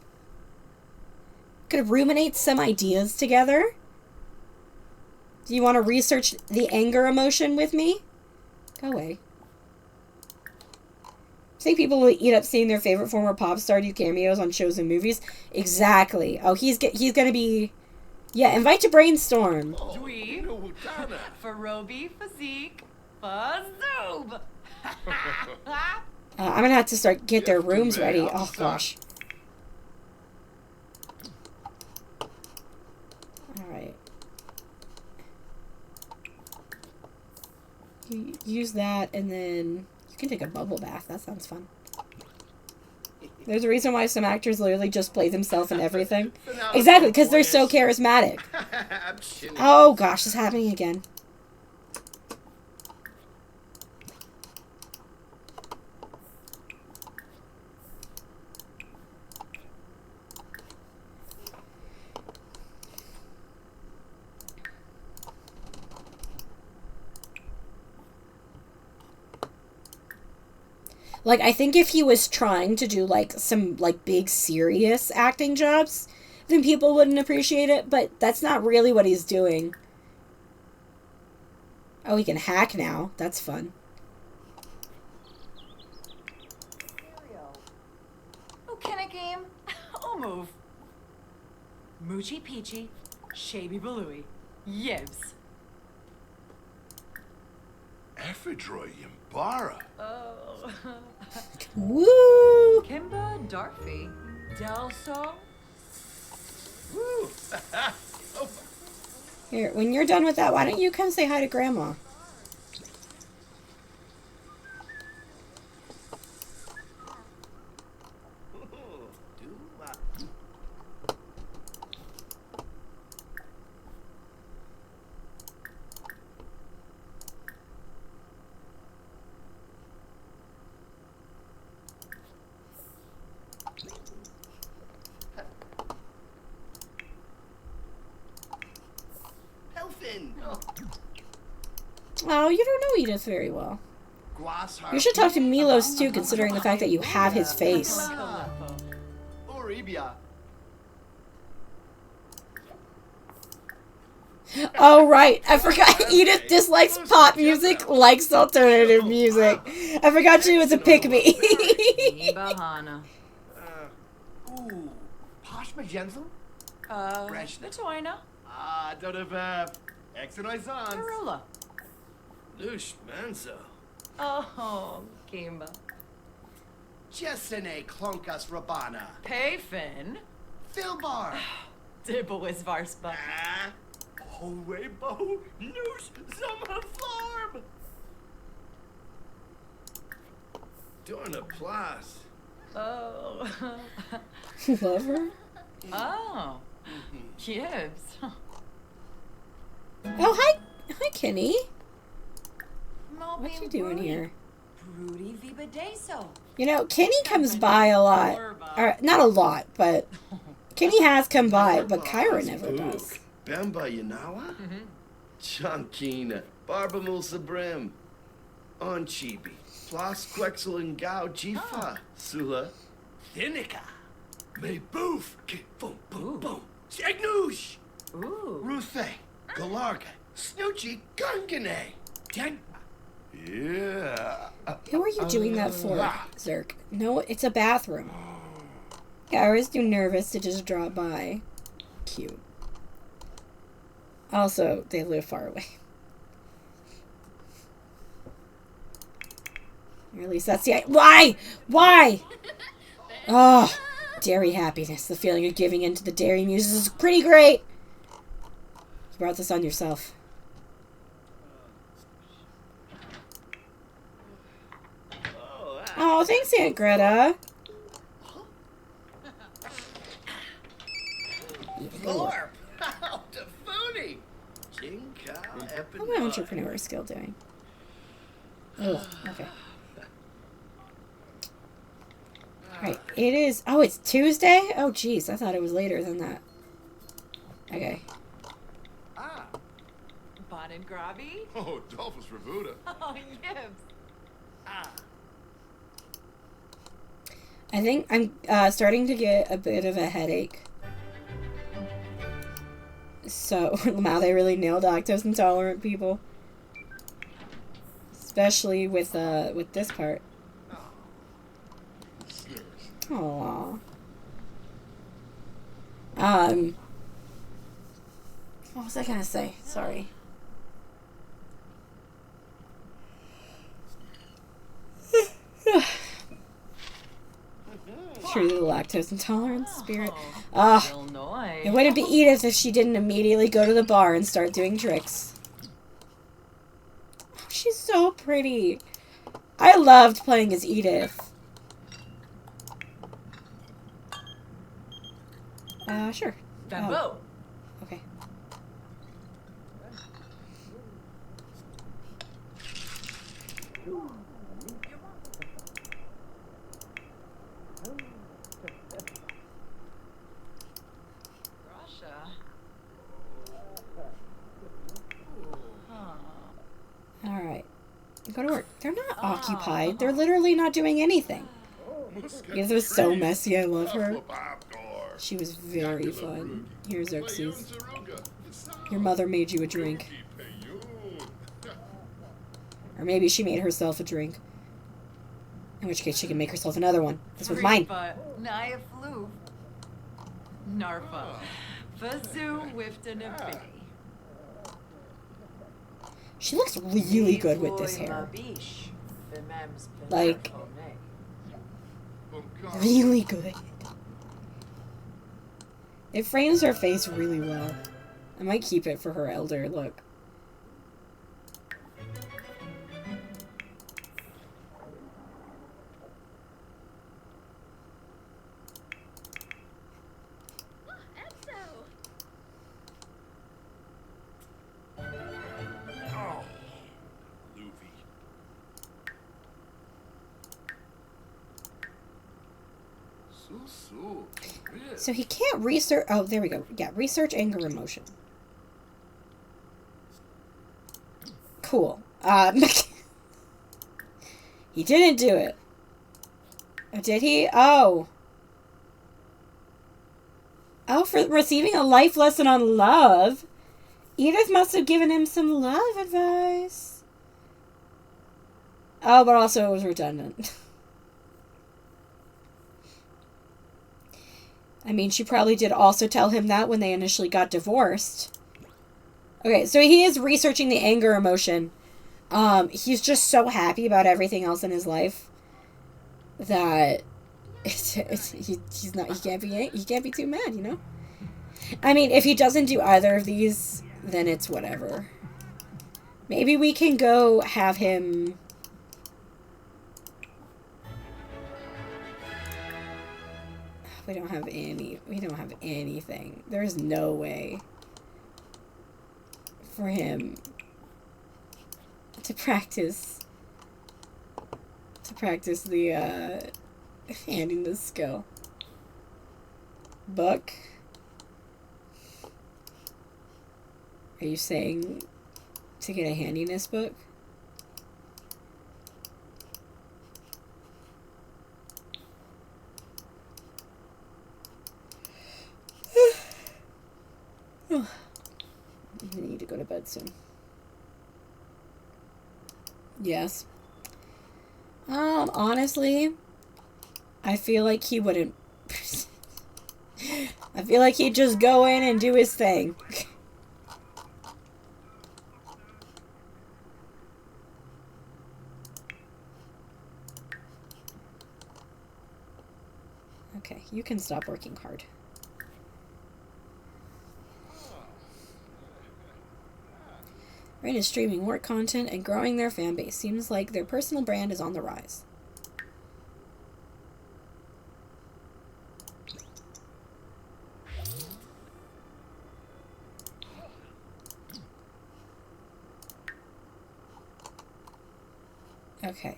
Could ruminate some ideas together? Do you want to research the anger emotion with me? Go away. I think people will eat up seeing their favorite former pop star do cameos on shows and movies. Exactly. Oh, he's gonna be... Yeah, invite to brainstorm. Dweeb. Farobi Physique. Fazoob. I'm gonna have to get their rooms ready. Oh, gosh. Alright. You use that, and then you can take a bubble bath. That sounds fun. There's a reason why some actors literally just play themselves in everything. Exactly, because they're so charismatic. Oh, gosh, it's happening again. Like, I think if he was trying to do, like, some, like, big, serious acting jobs, then people wouldn't appreciate it, but that's not really what he's doing. Oh, he can hack now. That's fun. Oh, can a game? Oh, move. Moochie Peachy. Shaby Balooey. Yibs. Ephedroy Yambara. Oh. Woo! Kimba Darfy. Delso. Woo. Here, when you're done with that, why don't you come say hi to Grandma? Oh, you don't know Edith very well. You should talk to Milos too, considering the fact that you have his face. Oh, right. I forgot Edith dislikes pop music, likes alternative music. I forgot she was a pick-me. Bahana. Ooh, Posh Magenzel? Latoina. Ah, don't have X and I on. Marula. Lush manzo. Oh, Kimba. Jessene Klonkas Rabana. Payfin. Filbar. Dibble is Varspa. Ah. Hoebo. Noosh. Zama Flarb. Dorna Plas. Oh. Love her? Oh. Gibbs. Oh, hi. Hi, Kenny. What you doing here? Broody Vibadeso. You know, Kenny comes by a lot. Or, not a lot, but Kenny has come by, but Kyra never does. Bemba Yanawa? Chunkina. Barbamul Sabrim. Onchibi. Plas Quexel and Gao Jifa. Sula. Thinica. May boof. Boom, boom, boom. Shagnoosh. Ooh. Ruthe. Galarga. Snoochie Gungane. Ten. Yeah. Who are you doing that for, Zerk? No, it's a bathroom. Kyra's too nervous to just drop by. Cute. Also, they live far away. Or at least that's the... Why? Why? Oh, dairy happiness. The feeling of giving in to the dairy muses is pretty great. You brought this on yourself. Oh, thanks, Aunt Greta. Florp. How Tafuni. Jinka. How's my entrepreneur skill doing? Oh, okay. Right, it is... Oh, it's Tuesday? Oh, jeez, I thought it was later than that. Okay. Ah. Bon and Grobby. Oh, Dolphus Revuda. Oh, Gibbs. Ah. I think I'm starting to get a bit of a headache. So, wow, they really nailed lactose intolerant people. Especially with this part. Aww. What was I gonna say? Sorry. Truly the lactose intolerant spirit. Illinois. It wouldn't be Edith if she didn't immediately go to the bar and start doing tricks. Oh, she's so pretty. I loved playing as Edith. Sure. Bamboo. Oh, okay. Russia. Alright. Go to work. They're not occupied. They're literally not doing anything. Edith was so messy. I love her. She was very fun. Here's Xerxes. Your mother made you a drink. Or maybe she made herself a drink. In which case she can make herself another one. This was mine. Naya flew. Narfa. Fazoo Wifton and Bay. She looks really good with this hair. Like, really good. It frames her face really well. I might keep it for her elder look. Oh, Luffy. So he can't research... Oh, there we go. Yeah, research anger emotion. Cool. He didn't do it. Oh, did he? Oh. Oh, for receiving a life lesson on love. Edith must have given him some love advice. Oh, but also it was redundant. I mean, she probably did also tell him that when they initially got divorced. Okay, so he is researching the anger emotion. He's just so happy about everything else in his life that he's not, he can't be too mad, you know? I mean, if he doesn't do either of these, then it's whatever. Maybe we can go have him... We don't have anything. There's no way for him to practice the handing this skill. Book. Are you saying to get a handiness book? I need to go to bed soon. Yes. Honestly, I feel like he wouldn't. I feel like he'd just go in and do his thing. Okay, you can stop working hard. Rain is streaming work content and growing their fan base. Seems like their personal brand is on the rise. Okay.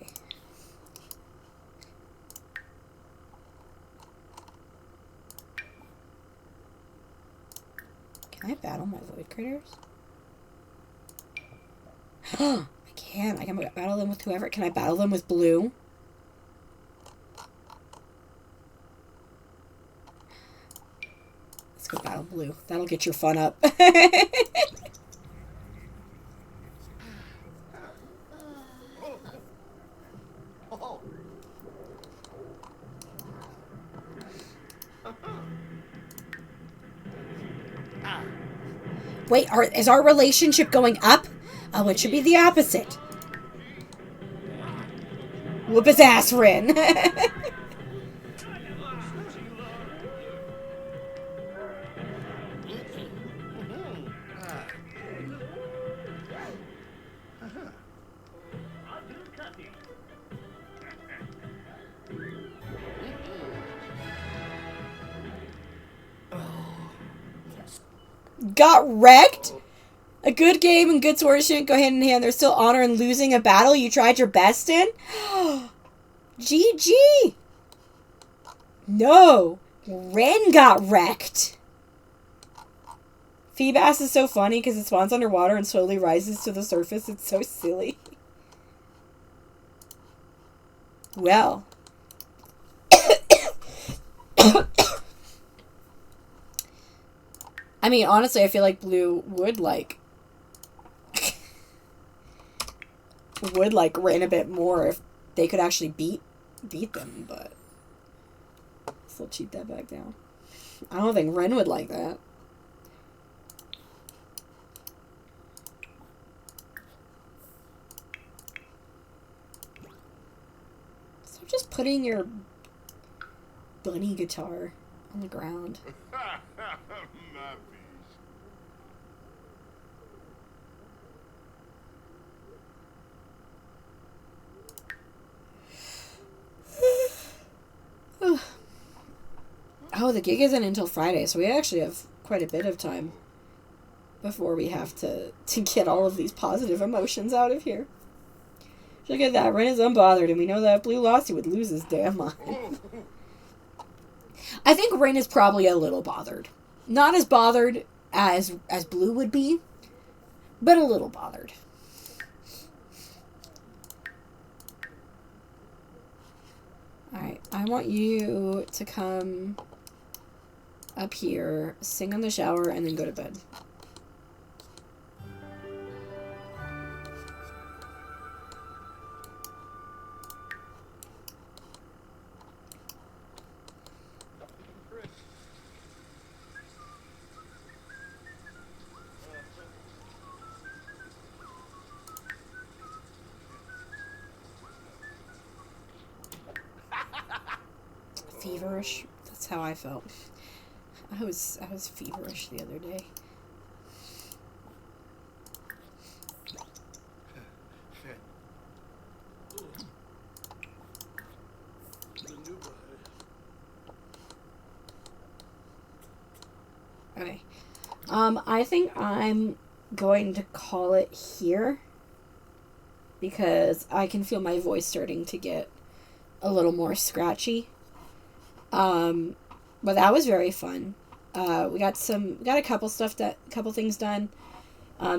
Can I battle my void critters? I can. I can battle them with whoever. Can I battle them with blue? Let's go battle blue. That'll get your fun up. Wait, is our relationship going up? Oh, it should be the opposite. Whoop his ass, Rin. Got wrecked? A good game and good sword shouldn't go hand in hand. There's still honor in losing a battle you tried your best in. GG. No. Ren got wrecked. Feebass is so funny because it spawns underwater and slowly rises to the surface. It's so silly. Well. I mean, honestly, I feel like blue would like Ren a bit more if they could actually beat them, but still cheat that back down. I don't think Ren would like that. So just putting your bunny guitar on the ground. My Oh, the gig isn't until Friday, so we actually have quite a bit of time before we have to get all of these positive emotions out of here. Look at that. Ren is unbothered, and we know that if Blue lost, he would lose his damn mind. I think Ren is probably a little bothered. Not as bothered as Blue would be, but a little bothered. Alright, I want you to come up here, sing on the shower, and then go to bed. feverish. That's how I felt. I was feverish the other day. Okay. I think I'm going to call it here because I can feel my voice starting to get a little more scratchy. But that was very fun. We got a couple things done.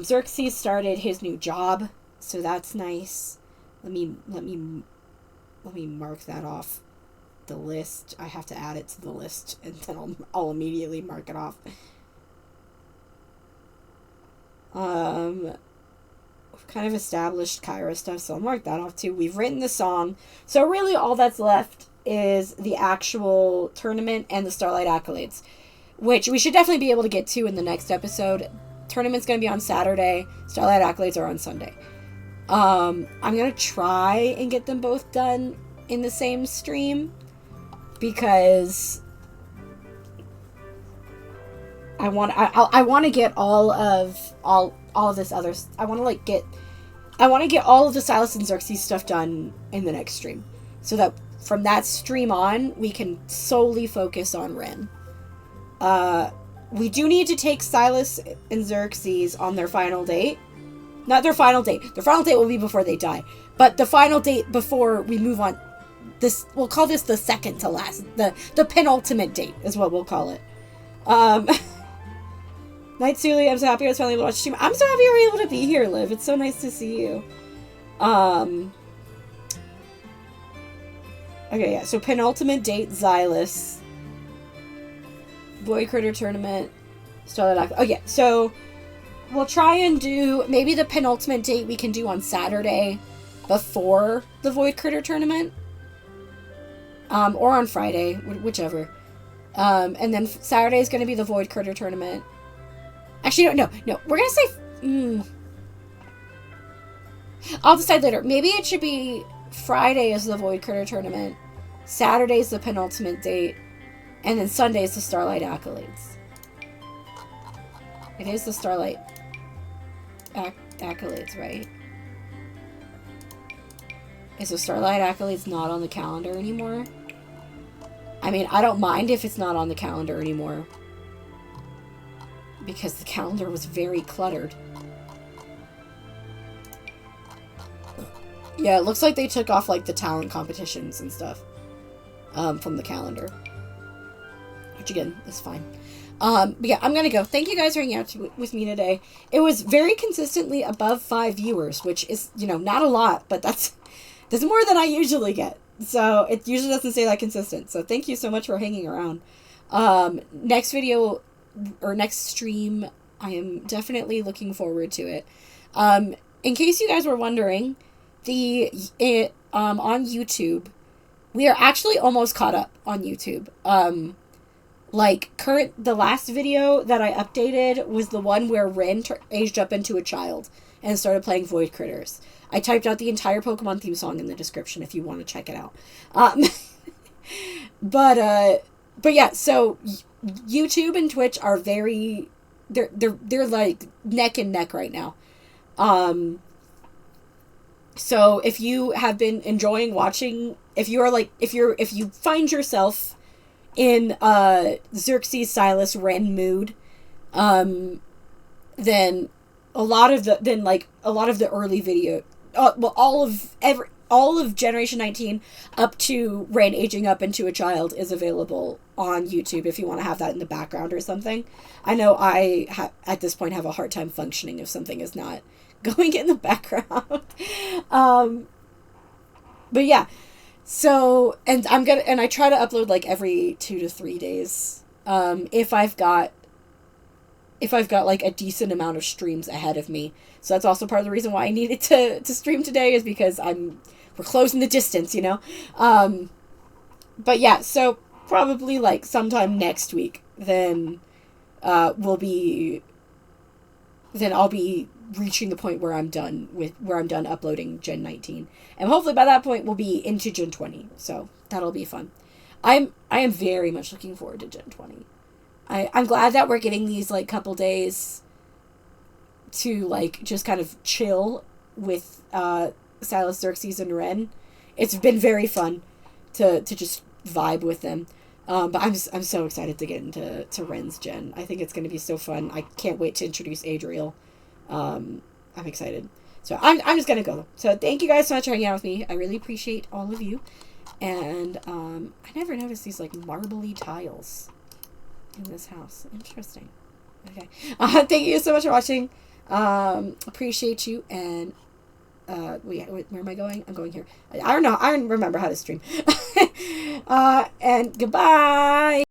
Xerxes started his new job, so that's nice. Let me mark that off the list. I have to add it to the list, and then I'll immediately mark it off. We've kind of established Kyra stuff, so I'll mark that off too. We've written the song, so really all that's left is the actual tournament and the Starlight Accolades, which we should definitely be able to get to in the next episode. Tournament's going to be on Saturday. Starlight Accolades are on Sunday. I'm going to try and get them both done in the same stream because I want to get all of this other. I want to get all of the Silas and Xerxes stuff done in the next stream, so that from that stream on we can solely focus on Ren. We do need to take Silas and Xerxes on their final date. Not their final date. Their final date will be before they die, but the final date before we move on. We'll call this the second to last. The penultimate date is what we'll call it. Night, Sully. I'm so happy I was finally able to watch the stream. I'm so happy you were able to be here, Liv. It's so nice to see you. Okay, yeah. So penultimate date, Xylus. Boy Critter Tournament. Starlight. Oh, yeah. So we'll try and do maybe the penultimate date we can do on Saturday before the Void Critter Tournament. Or on Friday, whichever. And then Saturday is going to be the Void Critter Tournament. Actually, no. We're going to say... I'll decide later. Maybe it should be Friday is the Void Critter Tournament. Saturday is the penultimate date. And then Sunday is the Starlight Accolades. It is the Starlight Accolades, right? Is the Starlight Accolades not on the calendar anymore? I mean, I don't mind if it's not on the calendar anymore, because the calendar was very cluttered. Yeah, it looks like they took off, like, the talent competitions and stuff from the calendar. Which, again, is fine. But yeah, I'm gonna go. Thank you guys for hanging out with me today. It was very consistently above 5 viewers, which is, not a lot, but that's more than I usually get. So, it usually doesn't stay that consistent. So, thank you so much for hanging around. Next video, or next stream, I am definitely looking forward to it. In case you guys were wondering, on YouTube, we are actually almost caught up on YouTube. The last video that I updated was the one where Ren aged up into a child and started playing Void Critters. I typed out the entire Pokemon theme song in the description if you want to check it out. But yeah, so YouTube and Twitch are they're like neck and neck right now. So if you have been enjoying watching, if you find yourself in Xerxes, Silas, Ren mood, then a lot of the early video, all of Generation 19 up to Ren aging up into a child is available on YouTube if you want to have that in the background or something. I know I at this point have a hard time functioning if something is not going in the background. But yeah. So, and I try to upload like every 2 to 3 days. If I've got like a decent amount of streams ahead of me. So that's also part of the reason why I needed to stream today, is because we're closing the distance, But yeah, so probably like sometime next week, then I'll be reaching the point where I'm done uploading Gen 19. And hopefully by that point we'll be into Gen 20. So that'll be fun. I am very much looking forward to Gen 20. I'm glad that we're getting these like couple days to like just kind of chill with Silas, Xerxes, and Ren. It's been very fun to just vibe with them. But I'm so excited to get into Ren's gen. I think it's going to be so fun. I can't wait to introduce Adriel. I'm excited. So I'm just going to go. So thank you guys so much for hanging out with me. I really appreciate all of you. And I never noticed these like marbly tiles in this house. Interesting. Okay. Thank you so much for watching. Appreciate you. And where am I going? I'm going here. I don't know. I don't remember how to stream. And goodbye.